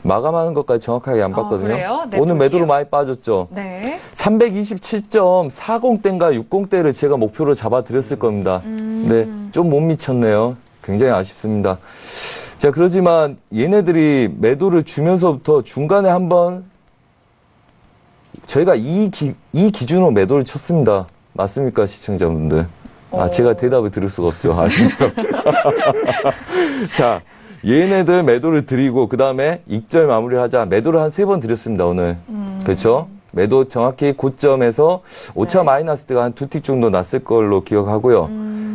마감하는 것까지 정확하게 안 봤거든요. 그래요? 네, 오늘 볼게요. 매도로 많이 빠졌죠. 네. 327.40대인가 60대를 제가 목표로 잡아드렸을 겁니다. 근데 좀 못 미쳤네요. 굉장히 아쉽습니다. 자, 그러지만 얘네들이 매도를 주면서부터 중간에 한번 저희가 이 기준으로 매도를 쳤습니다. 맞습니까, 시청자분들? 제가 대답을 들을 수가 없죠. 아시죠? 자, 얘네들 매도를 드리고, 그 다음에 익절 마무리를 하자. 매도를 한 3번 드렸습니다, 오늘. 그렇죠? 매도 정확히 고점에서 오차 마이너스 때가 한 2틱 정도 났을 걸로 기억하고요.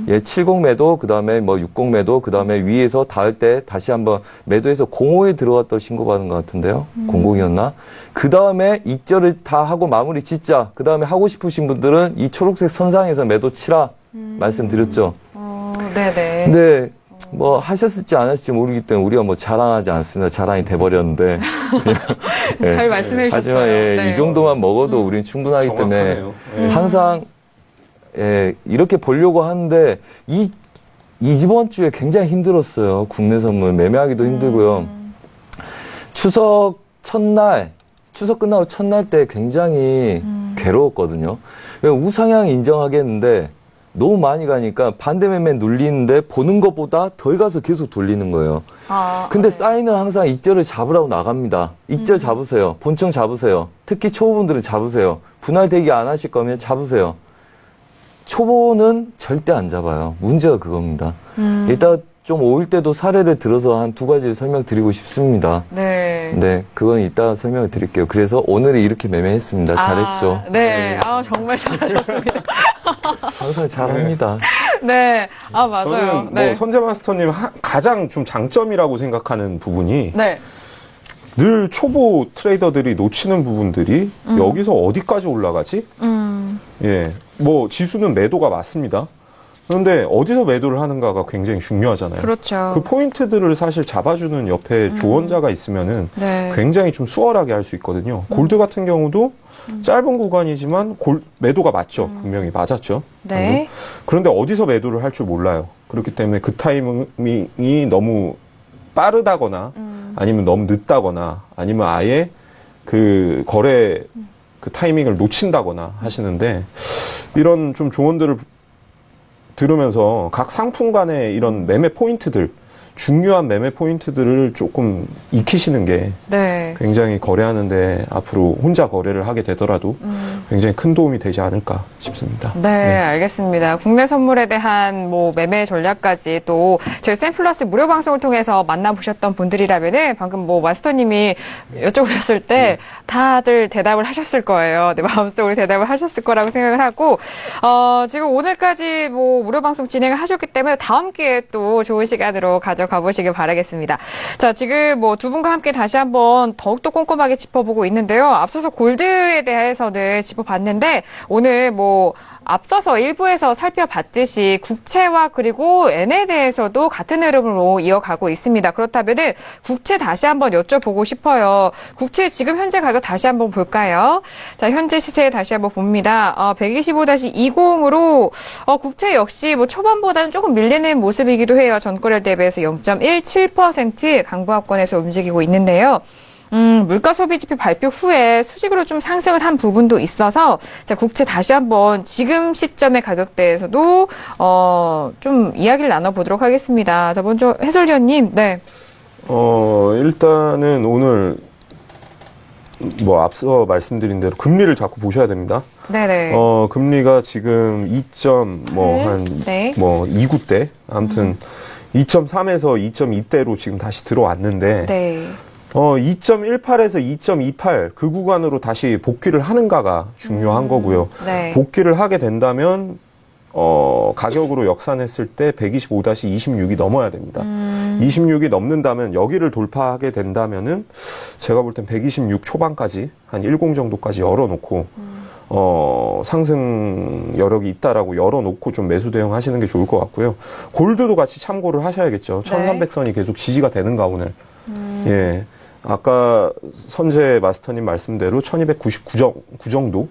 예, 70 매도, 그 다음에 뭐 60 매도, 그 다음에 위에서 닿을 때 다시 한번 매도해서 05에 들어갔다 신고받은 것 같은데요. 00이었나? 그 다음에 익절을 다 하고 마무리 짓자. 그 다음에 하고 싶으신 분들은 이 초록색 선상에서 매도 치라. 말씀드렸죠. 네네. 근데 뭐 하셨을지 안 하실지 모르기 때문에 우리가 뭐 자랑하지 않습니다. 자랑이 돼버렸는데. 잘 말씀해 주셨어요. 하지만 예, 네. 이 정도만 먹어도 우리는 충분하기 때문에 항상 예, 이렇게 보려고 하는데 이번 주에 굉장히 힘들었어요. 국내 선물 매매하기도 힘들고요. 추석 첫날, 추석 끝나고 첫날 때 굉장히 괴로웠거든요. 우상향 인정하겠는데 너무 많이 가니까 반대 매매 눌리는데 보는 것보다 덜 가서 계속 돌리는 거예요. 근데 사인은 항상 익절을 잡으라고 나갑니다. 익절 잡으세요. 본청 잡으세요. 특히 초보분들은 잡으세요. 분할 대기 안 하실 거면 잡으세요. 초보는 절대 안 잡아요. 문제가 그겁니다. 이따 좀 올 때도 사례를 들어서 한 2가지를 설명드리고 싶습니다. 네. 네, 그건 이따 설명을 드릴게요. 그래서 오늘은 이렇게 매매했습니다. 잘했죠? 네. 정말 잘하셨습니다. 항상 잘합니다. 네. 맞아요. 저는 네. 선재 마스터님 가장 좀 장점이라고 생각하는 부분이 네. 늘 초보 트레이더들이 놓치는 부분들이 여기서 어디까지 올라가지? 예, 뭐 지수는 매도가 맞습니다. 그런데 어디서 매도를 하는가가 굉장히 중요하잖아요. 그렇죠. 그 포인트들을 사실 잡아주는 옆에 조언자가 있으면은 네. 굉장히 좀 수월하게 할 수 있거든요. 골드 같은 경우도 짧은 구간이지만 매도가 맞죠. 분명히 맞았죠. 네. 그런데 어디서 매도를 할 줄 몰라요. 그렇기 때문에 그 타이밍이 너무 빠르다거나 아니면 너무 늦다거나 아니면 아예 그 거래 그 타이밍을 놓친다거나 하시는데 이런 좀 조언들을 들으면서 각 상품 간의 이런 매매 포인트들, 중요한 매매 포인트들을 조금 익히시는 게 네. 굉장히 거래하는데 앞으로 혼자 거래를 하게 되더라도 굉장히 큰 도움이 되지 않을까 싶습니다. 네, 알겠습니다. 국내 선물에 대한 뭐 매매 전략까지 또 저희 샘플러스 무료 방송을 통해서 만나보셨던 분들이라면은 방금 뭐 마스터님이 여쭤보셨을 때 다들 대답을 하셨을 거예요. 네, 마음속으로 대답을 하셨을 거라고 생각을 하고 지금 오늘까지 뭐 무료 방송 진행을 하셨기 때문에 다음 기회에 또 좋은 시간으로 가져가 보시길 바라겠습니다. 자, 지금 뭐 두 분과 함께 다시 한번 더욱더 꼼꼼하게 짚어보고 있는데요. 앞서서 골드에 대해서는 짚어봤는데 오늘 뭐 앞서서 일부에서 살펴봤듯이 국채와 그리고 엔에 대해서도 같은 흐름으로 이어가고 있습니다. 그렇다면은 국채 다시 한번 여쭤보고 싶어요. 국채 지금 현재 가격 다시 한번 볼까요? 자, 현재 시세 다시 한번 봅니다. 125-20으로 국채 역시 뭐 초반보다는 조금 밀리는 모습이기도 해요. 전거래 대비해서 0.17% 강보합권에서 움직이고 있는데요. 물가 소비 지표 발표 후에 수직으로 좀 상승을 한 부분도 있어서 자, 국채 다시 한번 지금 시점의 가격대에서도 좀 이야기를 나눠보도록 하겠습니다. 자, 먼저 해설위원님, 네. 일단은 오늘 뭐 앞서 말씀드린 대로 금리를 자꾸 보셔야 됩니다. 네네. 금리가 지금 2.29대 아무튼 2.3에서 2.2대로 지금 다시 들어왔는데 네. 2.18에서 2.28 그 구간으로 다시 복귀를 하는가가 중요한 거고요. 네. 복귀를 하게 된다면 가격으로 역산했을 때 125-26이 넘어야 됩니다. 26이 넘는다면 여기를 돌파하게 된다면은 제가 볼 땐 126 초반까지 한 10 정도까지 열어놓고 상승 여력이 있다라고 열어놓고 좀 매수 대응하시는 게 좋을 것 같고요. 골드도 같이 참고를 하셔야겠죠. 1300선이 계속 지지가 되는가 오늘. 예. 아까 선재 마스터님 말씀대로 1299 정도?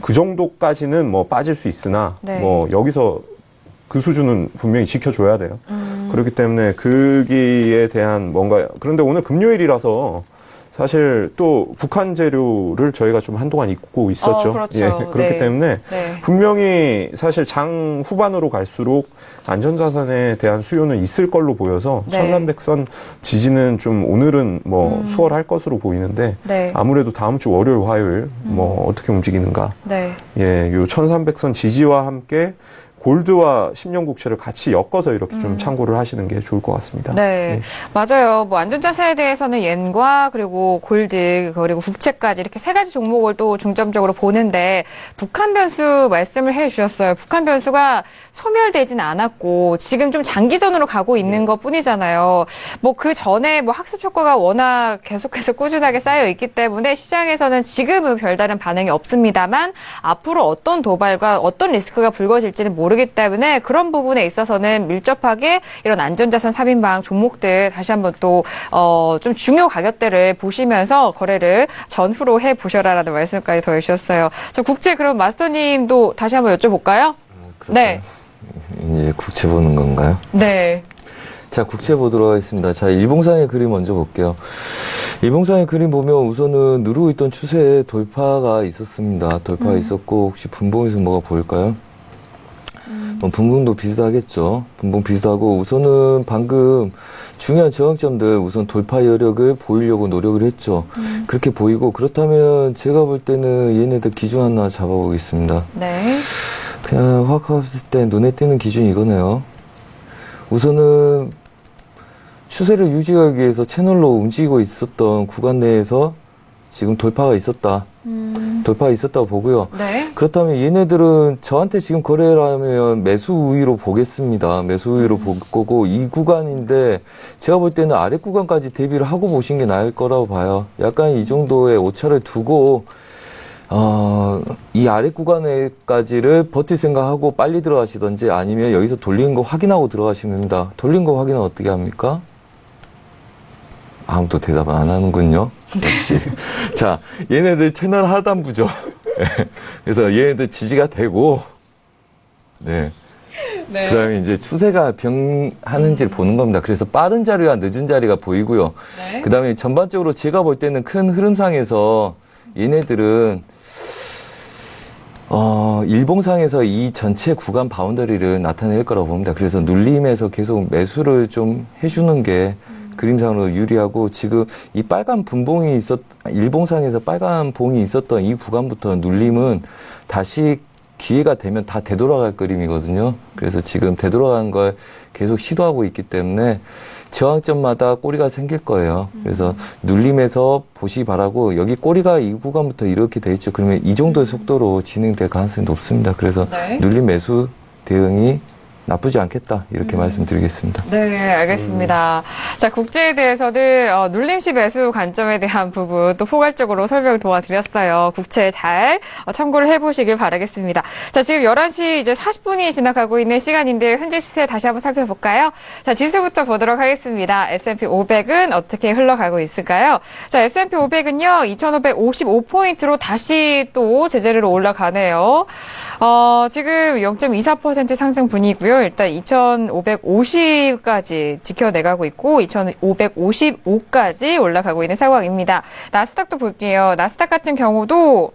그 정도까지는 뭐 빠질 수 있으나, 네. 뭐 여기서 그 수준은 분명히 지켜줘야 돼요. 그렇기 때문에 거기에 대한 뭔가, 그런데 오늘 금요일이라서 사실 또 북한 재료를 저희가 좀 한동안 입고 있었죠. 그렇죠. 예, 그렇기 네. 때문에 네. 분명히 사실 장 후반으로 갈수록 안전자산에 대한 수요는 있을 걸로 보여서 네. 1300선 지지는 좀 오늘은 뭐 수월할 것으로 보이는데 네. 아무래도 다음 주 월요일, 화요일 뭐 어떻게 움직이는가. 네. 예, 요 1300선 지지와 함께 골드와 10년 국채를 같이 엮어서 이렇게 좀 참고를 하시는 게 좋을 것 같습니다. 네, 맞아요. 뭐 안전자산에 대해서는 옌과 그리고 골드 그리고 국채까지 이렇게 세 가지 종목을 또 중점적으로 보는데 북한 변수 말씀을 해주셨어요. 북한 변수가 소멸되진 않았고 지금 좀 장기전으로 가고 있는 것 뿐이잖아요. 뭐 그 전에 뭐 학습 효과가 워낙 계속해서 꾸준하게 쌓여 있기 때문에 시장에서는 지금은 별다른 반응이 없습니다만 앞으로 어떤 도발과 어떤 리스크가 불거질지는 모르기 때문에 그런 부분에 있어서는 밀접하게 이런 안전자산 3인방 종목들 다시 한번 또 좀 중요 가격대를 보시면서 거래를 전후로 해보셔라라는 말씀까지 더해주셨어요. 저 국채 그럼 마스터님도 다시 한번 여쭤볼까요? 네. 이제 국채 보는 건가요? 네. 자, 국채 보도록 하겠습니다. 자, 일봉상의 그림 먼저 볼게요. 일봉상의 그림 보면 우선은 누르고 있던 추세에 돌파가 있었습니다. 돌파가 있었고, 혹시 분봉에서 뭐가 보일까요? 분봉도 비슷하겠죠. 분봉 비슷하고, 우선은 방금 중요한 저항점들 우선 돌파 여력을 보이려고 노력을 했죠. 그렇게 보이고, 그렇다면 제가 볼 때는 얘네들 기준 하나 잡아보겠습니다. 네. 그냥 확 봤을 때 눈에 띄는 기준이 이거네요. 우선은 추세를 유지하기 위해서 채널로 움직이고 있었던 구간 내에서 지금 돌파가 있었다. 돌파가 있었다고 보고요. 네. 그렇다면 얘네들은 저한테 지금 거래를 하면 매수 우위로 보겠습니다. 매수 우위로 볼 거고 이 구간인데 제가 볼 때는 아래 구간까지 대비를 하고 보신 게 나을 거라고 봐요. 약간 이 정도의 오차를 두고 이 아래 구간에까지를 버틸 생각하고 빨리 들어가시던지 아니면 여기서 돌리는 거 확인하고 들어가시면 됩니다. 돌린 거 확인은 어떻게 합니까? 아무도 대답 안 하는군요. 역시. 자, 얘네들 채널 하단부죠. 그래서 얘네들 지지가 되고, 네. 네. 그 다음에 이제 추세가 병하는지를 보는 겁니다. 그래서 빠른 자리와 늦은 자리가 보이고요. 네. 그 다음에 전반적으로 제가 볼 때는 큰 흐름상에서 얘네들은 일봉상에서 이 전체 구간 바운더리를 나타낼 거라고 봅니다. 그래서 눌림에서 계속 매수를 좀 해주는 게 그림상으로 유리하고 지금 이 빨간 분봉이 일봉상에서 빨간 봉이 있었던 이 구간부터 눌림은 다시 기회가 되면 다 되돌아갈 그림이거든요. 그래서 지금 되돌아간 걸 계속 시도하고 있기 때문에 저항점마다 꼬리가 생길 거예요. 그래서 눌림에서 보시기 바라고 여기 꼬리가 이 구간부터 이렇게 돼 있죠. 그러면 이 정도의 속도로 진행될 가능성이 높습니다. 그래서 네. 눌림 매수 대응이 나쁘지 않겠다 이렇게 말씀드리겠습니다. 네, 알겠습니다. 자, 국제에 대해서는 눌림시 매수 관점에 대한 부분 또 포괄적으로 설명 도와드렸어요. 국채 잘 참고를 해보시길 바라겠습니다. 자, 지금 11시 이제 40분이 지나가고 있는 시간인데 현재 시세 다시 한번 살펴볼까요? 자, 지수부터 보도록 하겠습니다. S&P 500은 어떻게 흘러가고 있을까요? 자, S&P 500은요, 2,555포인트로 다시 또 제자리로 올라가네요. 지금 0.24% 상승 분이고요. 일단 2,550까지 지켜내가고 있고 2,555까지 올라가고 있는 상황입니다. 나스닥도 볼게요. 나스닥 같은 경우도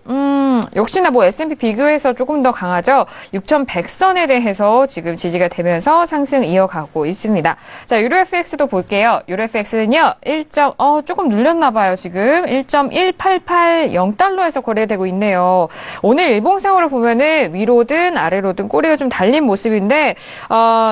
역시나 뭐 S&P 비교해서 조금 더 강하죠. 6,100선에 대해서 지금 지지가 되면서 상승 이어가고 있습니다. 자, 유로 FX도 볼게요. 유로 FX는요. 조금 눌렸나 봐요. 지금 1.1880달러에서 거래되고 있네요. 오늘 일봉상으로 보면은 위로든 아래로든 꼬리가 좀 달린 모습인데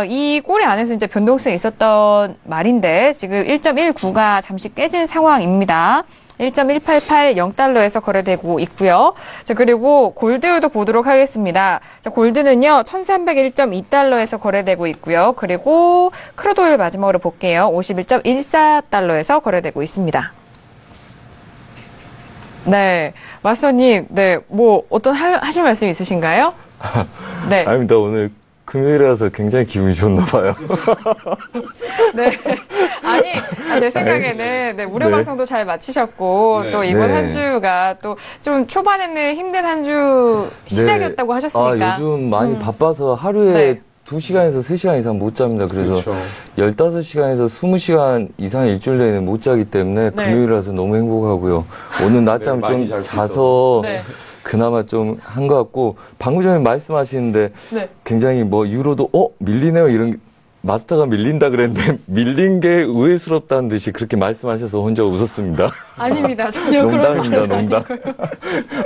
이 꼬리 안에서 이제 변동성이 있었던 말인데 지금 1.19가 잠시 깨진 상황입니다. 1.1880달러에서 거래되고 있고요. 자, 그리고 골드도 보도록 하겠습니다. 자, 골드는요, 1301.2달러에서 거래되고 있고요. 그리고 크루드오일 마지막으로 볼게요. 51.14달러에서 거래되고 있습니다. 네. 마스터님, 네. 뭐, 하실 말씀 있으신가요? 네. 아닙니다. 오늘 금요일이라서 굉장히 기분이 좋나 봐요. 네. 제 생각에는, 네, 무료 네. 방송도 잘 마치셨고, 네. 또 이번 네. 한 주가 또 좀 초반에는 힘든 한 주 시작이었다고 하셨으니까. 요즘 많이 바빠서 하루에 네. 2시간에서 3시간 이상 못 잡니다. 그래서 그렇죠. 15시간에서 20시간 이상 일주일 내내 못 자기 때문에 네. 금요일이라서 너무 행복하고요. 오늘 낮잠을 네, 많이 좀 잘수 자서 네. 그나마 좀 한 것 같고 방금 전에 말씀하시는데 네. 굉장히 뭐 유로도 밀리네요 이런 마스터가 밀린다 그랬는데 밀린 게 의외스럽다는 듯이 그렇게 말씀하셔서 혼자 웃었습니다. 아닙니다. 전혀 그런 농담입니다, 말은 농담.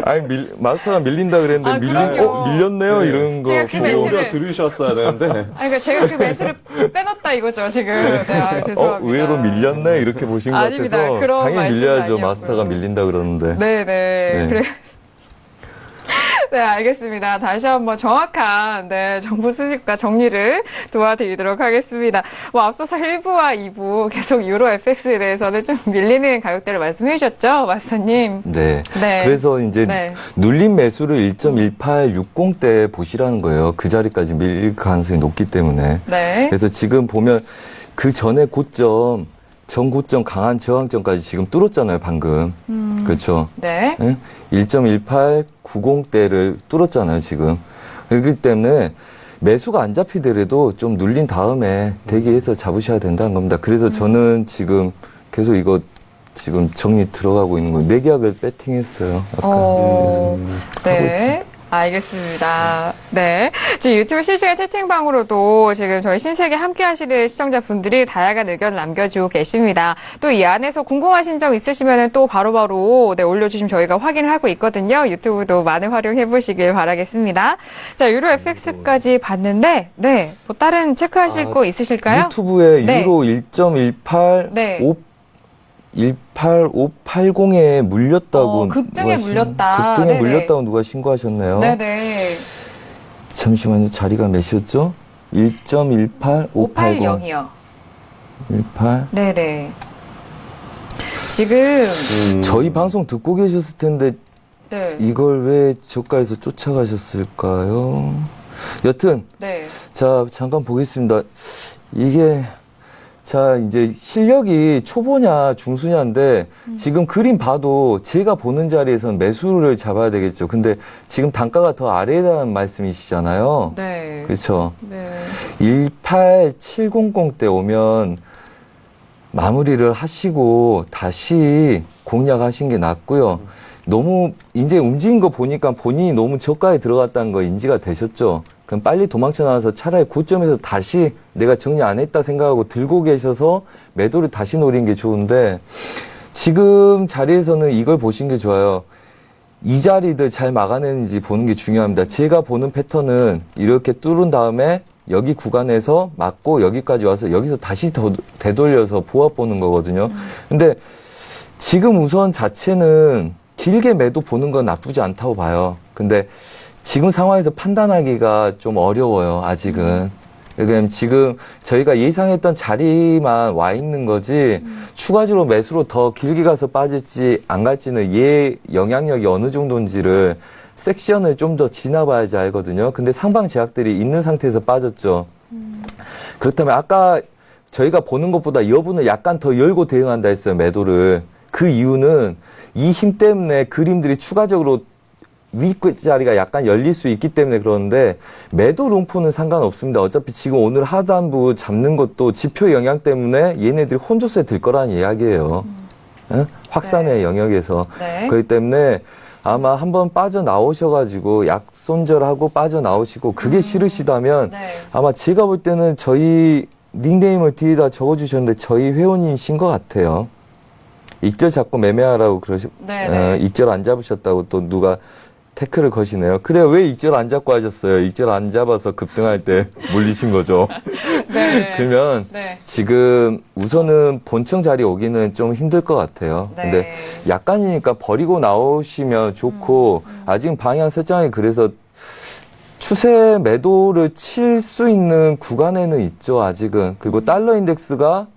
아니, 마스터가 밀린다 그랬는데 그럼요. 밀렸네요, 네. 이런 거. 제가 그 오히려 멘트를 들으셨어야 되는데. 아니, 그러니까 제가 그 멘트를 빼놨다 이거죠, 지금. 네, 죄송합니다. 의외로 밀렸네, 이렇게 보신 것 아닙니다. 같아서. 그런 당연히 말씀은 밀려야죠, 아니었고요. 마스터가 밀린다 그러는데. 네네. 네. 그래. 네, 알겠습니다. 다시 한번 정확한, 정보 수집과 정리를 도와드리도록 하겠습니다. 앞서서 1부와 2부 계속 유로 FX에 대해서는 좀 밀리는 가격대를 말씀해 주셨죠, 마스터님? 네. 네. 그래서 이제 네. 눌린 매수를 1.1860대 보시라는 거예요. 그 자리까지 밀릴 가능성이 높기 때문에. 네. 그래서 지금 보면 그 전에 고점, 전고점 강한 저항점까지 지금 뚫었잖아요, 방금. 그렇죠. 네. 1.1890대를 뚫었잖아요, 지금. 그렇기 때문에 매수가 안 잡히더라도 좀 눌린 다음에 대기해서 잡으셔야 된다는 겁니다. 그래서 저는 지금 계속 이거 지금 정리 들어가고 있는 거예요. 내계약을 배팅했어요. 아까. 그래서 하고 있습니다. 알겠습니다. 네. 지금 유튜브 실시간 채팅방으로도 지금 저희 신세계 함께 하시는 시청자분들이 다양한 의견 남겨주고 계십니다. 또 이 안에서 궁금하신 점 있으시면 또 바로바로 올려주시면 저희가 확인을 하고 있거든요. 유튜브도 많은 활용해 보시길 바라겠습니다. 자, 유로 FX까지 봤는데, 네. 뭐 다른 체크하실 거 있으실까요? 유튜브에 네. 유로 1.18, 네. 18580에 물렸다고. 급등에 누가 물렸다. 급등에 네네. 물렸다고 누가 신고하셨네요. 네네. 잠시만요. 자리가 몇이었죠? 1.18580. 580이요. 18. 네네. 지금, 저희 방송 듣고 계셨을 텐데 네. 이걸 왜 저가에서 쫓아가셨을까요? 여튼 네. 자 잠깐 보겠습니다. 이게 자 이제 실력이 초보냐 중수냐인데 지금 그림 봐도 제가 보는 자리에서는 매수를 잡아야 되겠죠. 근데 지금 단가가 더 아래라는 말씀이시잖아요. 네. 그렇죠. 네. 18700대 오면 마무리를 하시고 다시 공략하신 게 낫고요. 너무 이제 움직인 거 보니까 본인이 너무 저가에 들어갔다는 거 인지가 되셨죠. 그럼 빨리 도망쳐 나와서 차라리 고점에서 다시 내가 정리 안 했다 생각하고 들고 계셔서 매도를 다시 노린 게 좋은데 지금 자리에서는 이걸 보신 게 좋아요. 이 자리들 잘 막아내는지 보는 게 중요합니다. 제가 보는 패턴은 이렇게 뚫은 다음에 여기 구간에서 맞고 여기까지 와서 여기서 다시 더 되돌려서 보합 보는 거거든요. 근데 지금 우선 자체는 길게 매도 보는 건 나쁘지 않다고 봐요. 근데 지금 상황에서 판단하기가 좀 어려워요, 아직은. 왜냐면 지금 저희가 예상했던 자리만 와 있는 거지, 추가적으로 매수로 더 길게 가서 빠질지 안 갈지는 얘 영향력이 어느 정도인지를 섹션을 좀 더 지나봐야지 알거든요. 근데 상방 제약들이 있는 상태에서 빠졌죠. 그렇다면 아까 저희가 보는 것보다 여부는 약간 더 열고 대응한다 했어요, 매도를. 그 이유는 이 힘 때문에 그림들이 추가적으로 윗자리가 약간 열릴 수 있기 때문에 그러는데 매도 롱포는 상관없습니다. 어차피 지금 오늘 하단부 잡는 것도 지표 영향 때문에 얘네들이 혼조세 들 거라는 이야기예요. 응? 확산의 네. 영역에서. 네. 그렇기 때문에 아마 한번 빠져나오셔가지고 약 손절하고 빠져나오시고 그게 싫으시다면 네. 아마 제가 볼 때는 저희 닉네임을 뒤에다 적어주셨는데 저희 회원이신 것 같아요. 익절 잡고 매매하라고 네네. 익절 안 잡으셨다고 또 누가 태클을 거시네요. 그래, 왜 익절 안 잡고 하셨어요? 익절 안 잡아서 급등할 때 물리신 거죠. 네. 그러면 네. 지금 우선은 본청 자리 오기는 좀 힘들 것 같아요. 네. 근데 약간이니까 버리고 나오시면 좋고 아직 방향 설정이 그래서 추세 매도를 칠 수 있는 구간에는 있죠, 아직은. 그리고 달러 인덱스가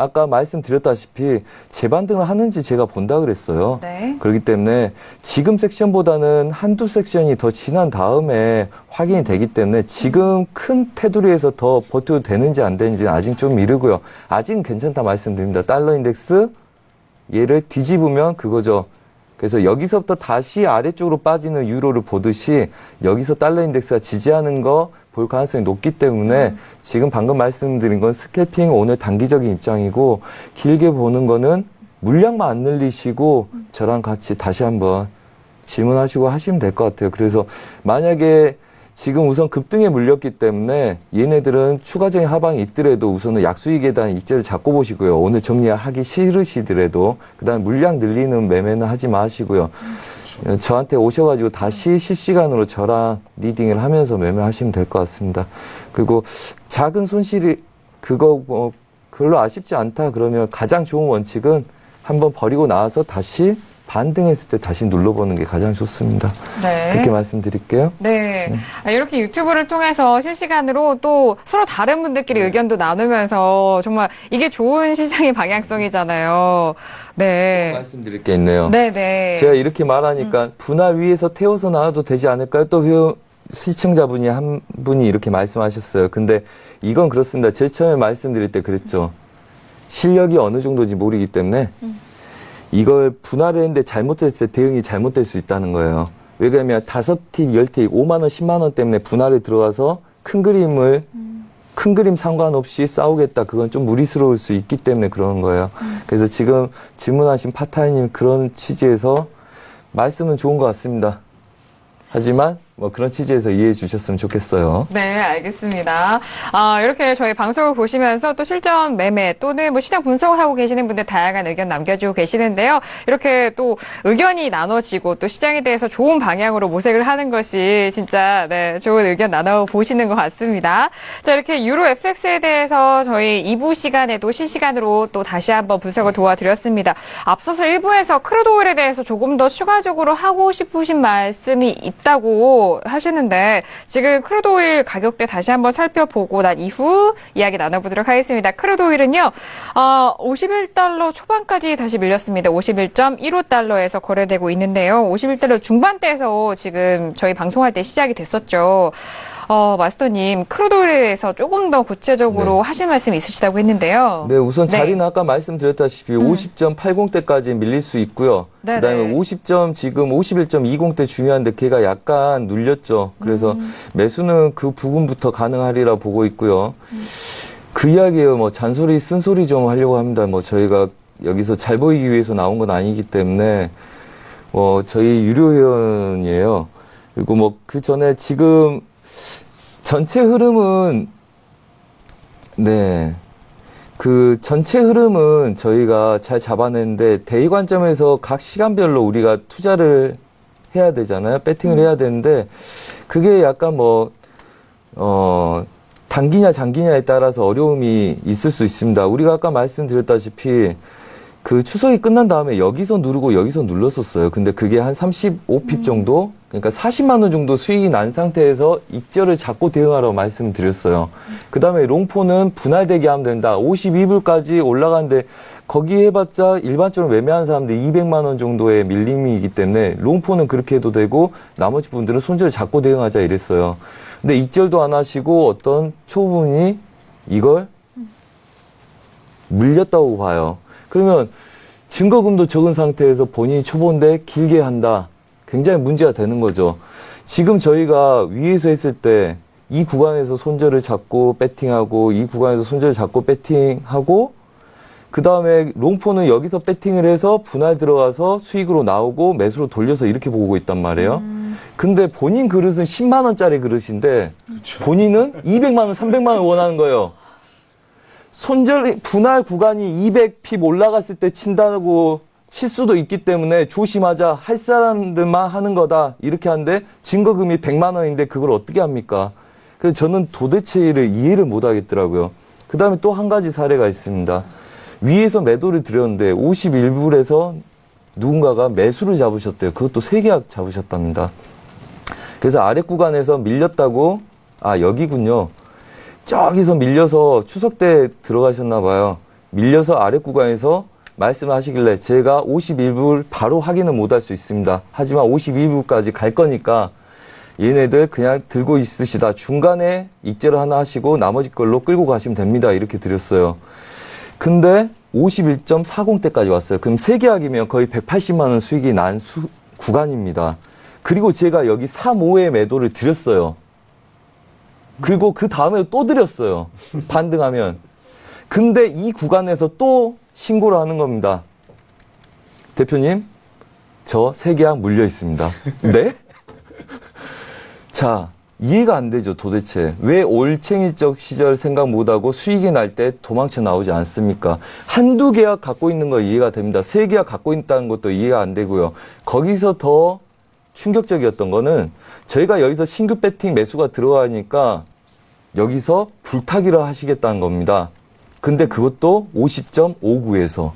아까 말씀드렸다시피 재반등을 하는지 제가 본다 그랬어요. 네. 그렇기 때문에 지금 섹션보다는 한두 섹션이 더 지난 다음에 확인이 되기 때문에 지금 큰 테두리에서 더 버텨도 되는지 안 되는지는 아직 좀 미루고요. 아직은 괜찮다 말씀드립니다. 달러 인덱스 얘를 뒤집으면 그거죠. 그래서 여기서부터 다시 아래쪽으로 빠지는 유로를 보듯이 여기서 달러 인덱스가 지지하는 거 볼 가능성이 높기 때문에 지금 방금 말씀드린 건 스캘핑 오늘 단기적인 입장이고 길게 보는 거는 물량만 안 늘리시고 저랑 같이 다시 한번 질문하시고 하시면 될 것 같아요. 그래서 만약에 지금 우선 급등에 물렸기 때문에 얘네들은 추가적인 하방이 있더라도 우선은 약수익에 대한 입지를 잡고 보시고요. 오늘 정리하기 싫으시더라도 그다음에 물량 늘리는 매매는 하지 마시고요. 저한테 오셔가지고 다시 실시간으로 저랑 리딩을 하면서 매매하시면 될 것 같습니다. 그리고 작은 손실이 그거 뭐 별로 아쉽지 않다 그러면 가장 좋은 원칙은 한번 버리고 나와서 다시 반등했을 때 다시 눌러보는 게 가장 좋습니다. 네. 그렇게 말씀드릴게요. 네. 이렇게 유튜브를 통해서 실시간으로 또 서로 다른 분들끼리 의견도 나누면서 정말 이게 좋은 시장의 방향성이잖아요. 네. 말씀드릴 게 있네요. 네네. 제가 이렇게 말하니까 분할 위에서 태워서 나와도 되지 않을까요? 또 시청자분이 한 분이 이렇게 말씀하셨어요. 근데 이건 그렇습니다. 제일 처음에 말씀드릴 때 그랬죠. 실력이 어느 정도인지 모르기 때문에 이걸 분할을 했는데 잘못됐을 때 대응이 잘못될 수 있다는 거예요. 왜냐하면 5틱, 10틱, 5만 원, 10만 원 때문에 분할에 들어가서 큰 그림 상관없이 싸우겠다. 그건 좀 무리스러울 수 있기 때문에 그러는 거예요. 그래서 지금 질문하신 파타이님 그런 취지에서 말씀은 좋은 것 같습니다. 하지만 뭐 그런 취지에서 이해해 주셨으면 좋겠어요. 네, 알겠습니다. 이렇게 저희 방송을 보시면서 또 실전 매매 또는 뭐 시장 분석을 하고 계시는 분들 다양한 의견 남겨주고 계시는데요. 이렇게 또 의견이 나눠지고 또 시장에 대해서 좋은 방향으로 모색을 하는 것이 진짜 네, 좋은 의견 나눠보시는 것 같습니다. 자, 이렇게 유로 FX에 대해서 저희 2부 시간에도 실시간으로 또 다시 한번 분석을 도와드렸습니다. 앞서서 1부에서 크루드 오일에 대해서 조금 더 추가적으로 하고 싶으신 말씀이 있다고 하시는데 지금 크루드 오일 가격대 다시 한번 살펴보고 난 이후 이야기 나눠보도록 하겠습니다. 크루드 오일은요, 51달러 초반까지 다시 밀렸습니다. 51.15달러에서 거래되고 있는데요. 51달러 중반대에서 지금 저희 방송할 때 시작이 됐었죠. 마스터님, 크루드 오일에 대해서 조금 더 구체적으로 네. 하실 말씀 있으시다고 했는데요. 네, 우선 자리는 아까 말씀드렸다시피 50.80대까지 밀릴 수 있고요. 네네. 그다음에 지금 51.20대 중요한데 걔가 약간 눌렸죠. 그래서 매수는 그 부분부터 가능하리라 보고 있고요. 그 이야기예요. 뭐 잔소리, 쓴소리 좀 하려고 합니다. 뭐 저희가 여기서 잘 보이기 위해서 나온 건 아니기 때문에 저희 유료 회원이에요. 그리고 뭐 그 전에 지금 전체 흐름은 전체 흐름은 저희가 잘 잡아냈는데 대의 관점에서 각 시간별로 우리가 투자를 해야 되잖아요. 배팅을 해야 되는데 그게 약간 단기냐 장기냐에 따라서 어려움이 있을 수 있습니다. 우리가 아까 말씀드렸다시피 그 추석이 끝난 다음에 여기서 누르고 여기서 눌렀었어요. 근데 그게 한 35핍 정도? 그러니까 40만 원 정도 수익이 난 상태에서 익절을 잡고 대응하라고 말씀드렸어요. 그 다음에 롱포는 분할되게 하면 된다. 52불까지 올라가는데 거기 해봤자 일반적으로 매매하는 사람들 200만 원 정도의 밀림이기 때문에 롱포는 그렇게 해도 되고 나머지 분들은 손절을 잡고 대응하자 이랬어요. 근데 익절도 안 하시고 어떤 초보분이 이걸 물렸다고 봐요. 그러면 증거금도 적은 상태에서 본인이 초보인데 길게 한다. 굉장히 문제가 되는 거죠. 지금 저희가 위에서 했을 때 이 구간에서 손절을 잡고 배팅하고 이 구간에서 손절을 잡고 배팅하고 그 다음에 롱포는 여기서 배팅을 해서 분할 들어가서 수익으로 나오고 매수로 돌려서 이렇게 보고 있단 말이에요. 근데 본인 그릇은 10만 원짜리 그릇인데 그렇죠. 본인은 200만 원, 300만 원 원하는 거예요. 분할 구간이 200핍 올라갔을 때 친다고 칠 수도 있기 때문에 조심하자. 할 사람들만 하는 거다. 이렇게 하는데 증거금이 100만 원인데 그걸 어떻게 합니까? 그래서 저는 도대체 이해를 못 하겠더라고요. 그 다음에 또 한 가지 사례가 있습니다. 위에서 매도를 드렸는데 51불에서 누군가가 매수를 잡으셨대요. 그것도 3계약 잡으셨답니다. 그래서 아래 구간에서 밀렸다고 여기군요. 저기서 밀려서 추석 때 들어가셨나 봐요. 밀려서 아래 구간에서 말씀하시길래 제가 51불 바로 확인은 못할 수 있습니다. 하지만 52불까지 갈 거니까 얘네들 그냥 들고 있으시다. 중간에 익절을 하나 하시고 나머지 걸로 끌고 가시면 됩니다. 이렇게 드렸어요. 근데 51.40대까지 왔어요. 그럼 3계약이면 거의 180만 원 수익이 난 구간입니다. 그리고 제가 여기 3,5에 매도를 드렸어요. 그리고 그 다음에 또 드렸어요. 반등하면. 근데 이 구간에서 또 신고를 하는 겁니다. 대표님, 저 3계약 물려 있습니다. 네? 자, 이해가 안 되죠, 도대체. 왜 올챙이적 시절 생각 못하고 수익이 날 때 도망쳐 나오지 않습니까? 한두 계약 갖고 있는 거 이해가 됩니다. 3계약 갖고 있다는 것도 이해가 안 되고요. 거기서 더 충격적이었던 거는 저희가 여기서 신규 배팅 매수가 들어가니까 여기서 불타기를 하시겠다는 겁니다. 근데 그것도 50.59에서.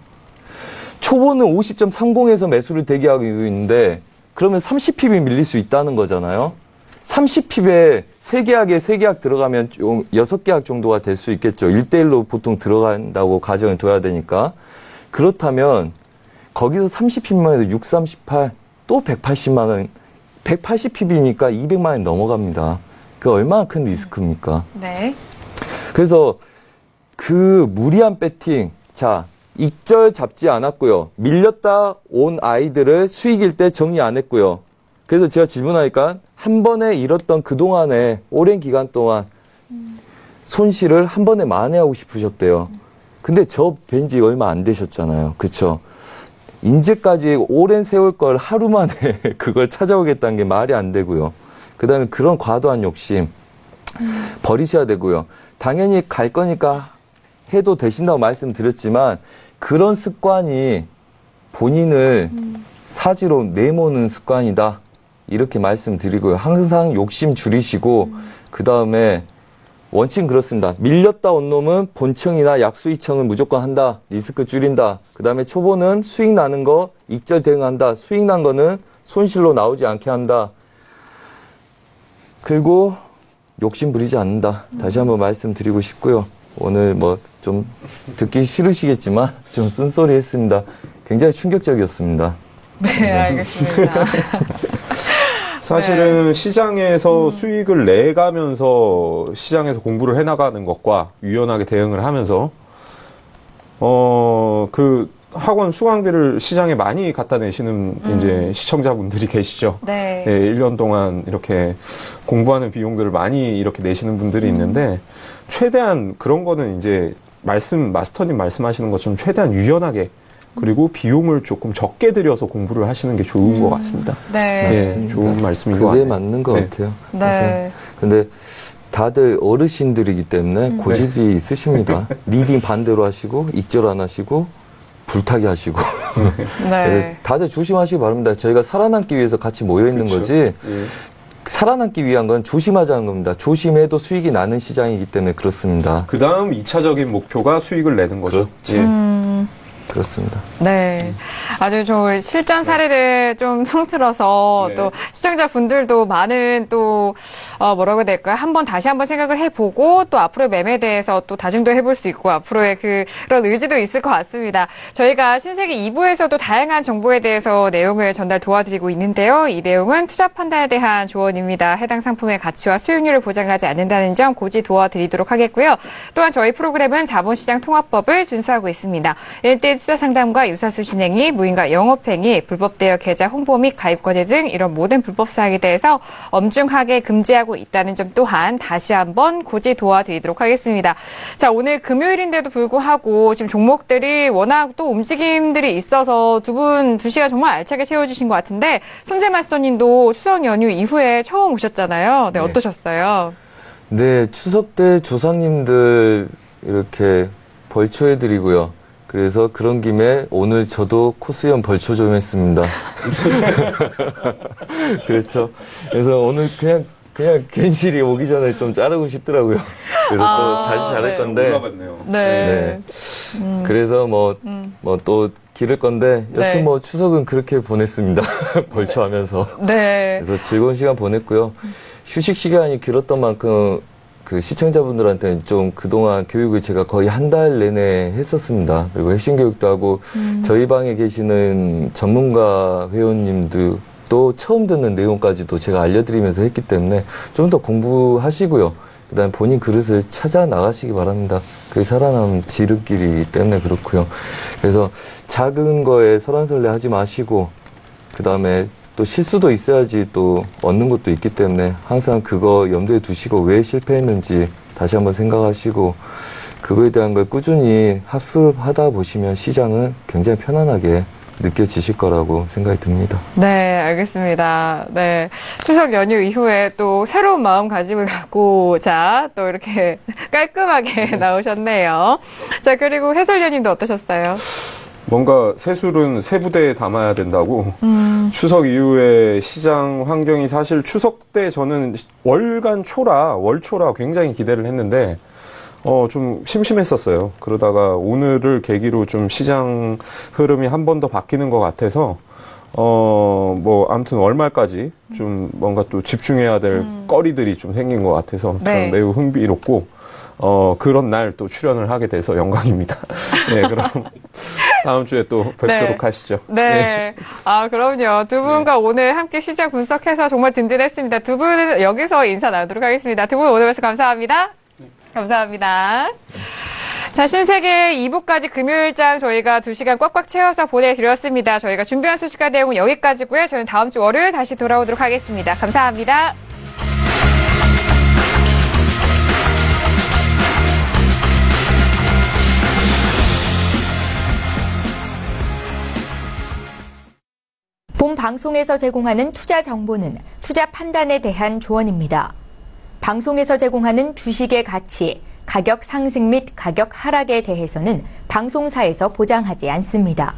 초보는 50.30에서 매수를 대기하고 있는데 그러면 30핍이 밀릴 수 있다는 거잖아요. 30핍에 3계약 들어가면 6계약 정도가 될 수 있겠죠. 1대1로 보통 들어간다고 가정을 둬야 되니까. 그렇다면 거기서 30핍만 해도 638, 또 180만 원. 180핍이니까 200만 원 넘어갑니다. 그 얼마나 큰 리스크입니까? 네. 그래서 그 무리한 배팅, 자, 익절 잡지 않았고요. 밀렸다 온 아이들을 수익일 때 정리 안 했고요. 그래서 제가 질문하니까 한 번에 잃었던 그동안에 오랜 기간 동안 손실을 한 번에 만회하고 싶으셨대요. 근데 저 뵌지 얼마 안 되셨잖아요. 그쵸? 이제까지 오랜 세월 걸 하루 만에 그걸 찾아오겠다는 게 말이 안 되고요. 그 다음에 그런 과도한 욕심 버리셔야 되고요. 당연히 갈 거니까 해도 되신다고 말씀드렸지만 그런 습관이 본인을 사지로 내모는 습관이다. 이렇게 말씀드리고요. 항상 욕심 줄이시고 그 다음에 원칙은 그렇습니다. 밀렸다 온 놈은 본청이나 약수이청을 무조건 한다. 리스크 줄인다. 그 다음에 초보는 수익 나는 거 익절 대응한다. 수익 난 거는 손실로 나오지 않게 한다. 그리고 욕심 부리지 않는다. 다시 한번 말씀드리고 싶고요. 오늘 뭐 좀 듣기 싫으시겠지만 좀 쓴소리 했습니다. 굉장히 충격적이었습니다. 네, 알겠습니다. 사실은 시장에서 수익을 내가면서 시장에서 공부를 해나가는 것과 유연하게 대응을 하면서 그 학원 수강비를 시장에 많이 갖다 내시는 이제 시청자분들이 계시죠. 네. 1년 동안 이렇게 공부하는 비용들을 많이 이렇게 내시는 분들이 있는데 최대한 그런 거는 이제 마스터님 말씀하시는 것처럼 최대한 유연하게 그리고 비용을 조금 적게 들여서 공부를 하시는 게 좋은 것 같습니다. 네. 네, 좋은 말씀인 것 그게 같아요. 맞는 것 네. 같아요. 네. 근데 다들 어르신들이기 때문에 고집이 있으십니다. 리딩 반대로 하시고 익절 안 하시고 불타기 하시고 네. 그래서 다들 조심하시기 바랍니다. 저희가 살아남기 위해서 같이 모여 있는 그렇죠. 거지 예. 살아남기 위한 건 조심하자는 겁니다. 조심해도 수익이 나는 시장이기 때문에 그렇습니다. 그 다음 2차적인 목표가 수익을 내는 거죠. 그렇죠. 예. 그렇습니다. 네. 아주 저 실전 사례를 좀 통틀어서 네. 또 시청자분들도 많은 또, 뭐라고 해야 될까요? 다시 한번 생각을 해보고 또 앞으로의 매매에 대해서 또 다짐도 해볼 수 있고 앞으로의 그런 의지도 있을 것 같습니다. 저희가 신세계 2부에서도 다양한 정보에 대해서 내용을 전달 도와드리고 있는데요. 이 내용은 투자 판단에 대한 조언입니다. 해당 상품의 가치와 수익률을 보장하지 않는다는 점 고지 도와드리도록 하겠고요. 또한 저희 프로그램은 자본시장 통합법을 준수하고 있습니다. 1대1 투자 상담과 유사수 진행이, 무인과 영업행위, 불법 대여 계좌 홍보 및 가입 권유 등 이런 모든 불법 사항에 대해서 엄중하게 금지하고 있다는 점 또한 다시 한번 고지 도와드리도록 하겠습니다. 자, 오늘 금요일인데도 불구하고 지금 종목들이 워낙 또 움직임들이 있어서 두 시간 정말 알차게 채워주신 것 같은데 손재 마스터님도 추석 연휴 이후에 처음 오셨잖아요. 네, 네. 어떠셨어요? 네, 추석 때 조상님들 이렇게 벌초해드리고요. 그래서 그런 김에 오늘 저도 코스염 벌초 좀 했습니다. 그렇죠. 그래서 오늘 그냥 괜시리 오기 전에 좀 자르고 싶더라고요. 그래서 또 다시 자를 네. 건데. 올라갔네요. 네. 그래서 뭐 또 기를 건데 여튼 네. 뭐 추석은 그렇게 보냈습니다. 벌초하면서. 네. 그래서 즐거운 시간 보냈고요. 휴식 시간이 길었던 만큼 그 시청자분들한테는 좀 그동안 교육을 제가 거의 한 달 내내 했었습니다. 그리고 핵심 교육도 하고 저희 방에 계시는 전문가 회원님도 또 처음 듣는 내용까지도 제가 알려드리면서 했기 때문에 좀 더 공부하시고요. 그다음에 본인 그릇을 찾아 나가시기 바랍니다. 그게 살아남은 지름길이기 때문에 그렇고요. 그래서 작은 거에 설한설레 하지 마시고 그다음에 또 실수도 있어야지 또 얻는 것도 있기 때문에 항상 그거 염두에 두시고 왜 실패했는지 다시 한번 생각하시고 그거에 대한 걸 꾸준히 학습하다 보시면 시장은 굉장히 편안하게 느껴지실 거라고 생각이 듭니다. 네, 알겠습니다. 네. 추석 연휴 이후에 또 새로운 마음가짐을 갖고자 또 이렇게 깔끔하게 나오셨네요. 자, 그리고 해설위원님도 어떠셨어요? 뭔가 새술은 새 부대에 담아야 된다고 추석 이후에 시장 환경이 사실 추석 때 저는 월초라 굉장히 기대를 했는데 좀 심심했었어요. 그러다가 오늘을 계기로 좀 시장 흐름이 한 번 더 바뀌는 것 같아서 아무튼 월말까지 좀 뭔가 또 집중해야 될 거리들이 좀 생긴 것 같아서 네. 저는 매우 흥미롭고 그런 날 또 출연을 하게 돼서 영광입니다. 네, 그럼 다음 주에 또 뵙도록 네. 하시죠. 네. 아, 그럼요. 두 분과 오늘 함께 시장 분석해서 정말 든든했습니다. 두 분은 여기서 인사 나누도록 하겠습니다. 두 분 오늘 말씀 감사합니다. 감사합니다. 자, 신세계 2부까지 금요일장 저희가 2시간 꽉꽉 채워서 보내드렸습니다. 저희가 준비한 소식과 내용은 여기까지고요. 저희는 다음 주 월요일 다시 돌아오도록 하겠습니다. 감사합니다. 본 방송에서 제공하는 투자 정보는 투자 판단에 대한 조언입니다. 방송에서 제공하는 주식의 가치, 가격 상승 및 가격 하락에 대해서는 방송사에서 보장하지 않습니다.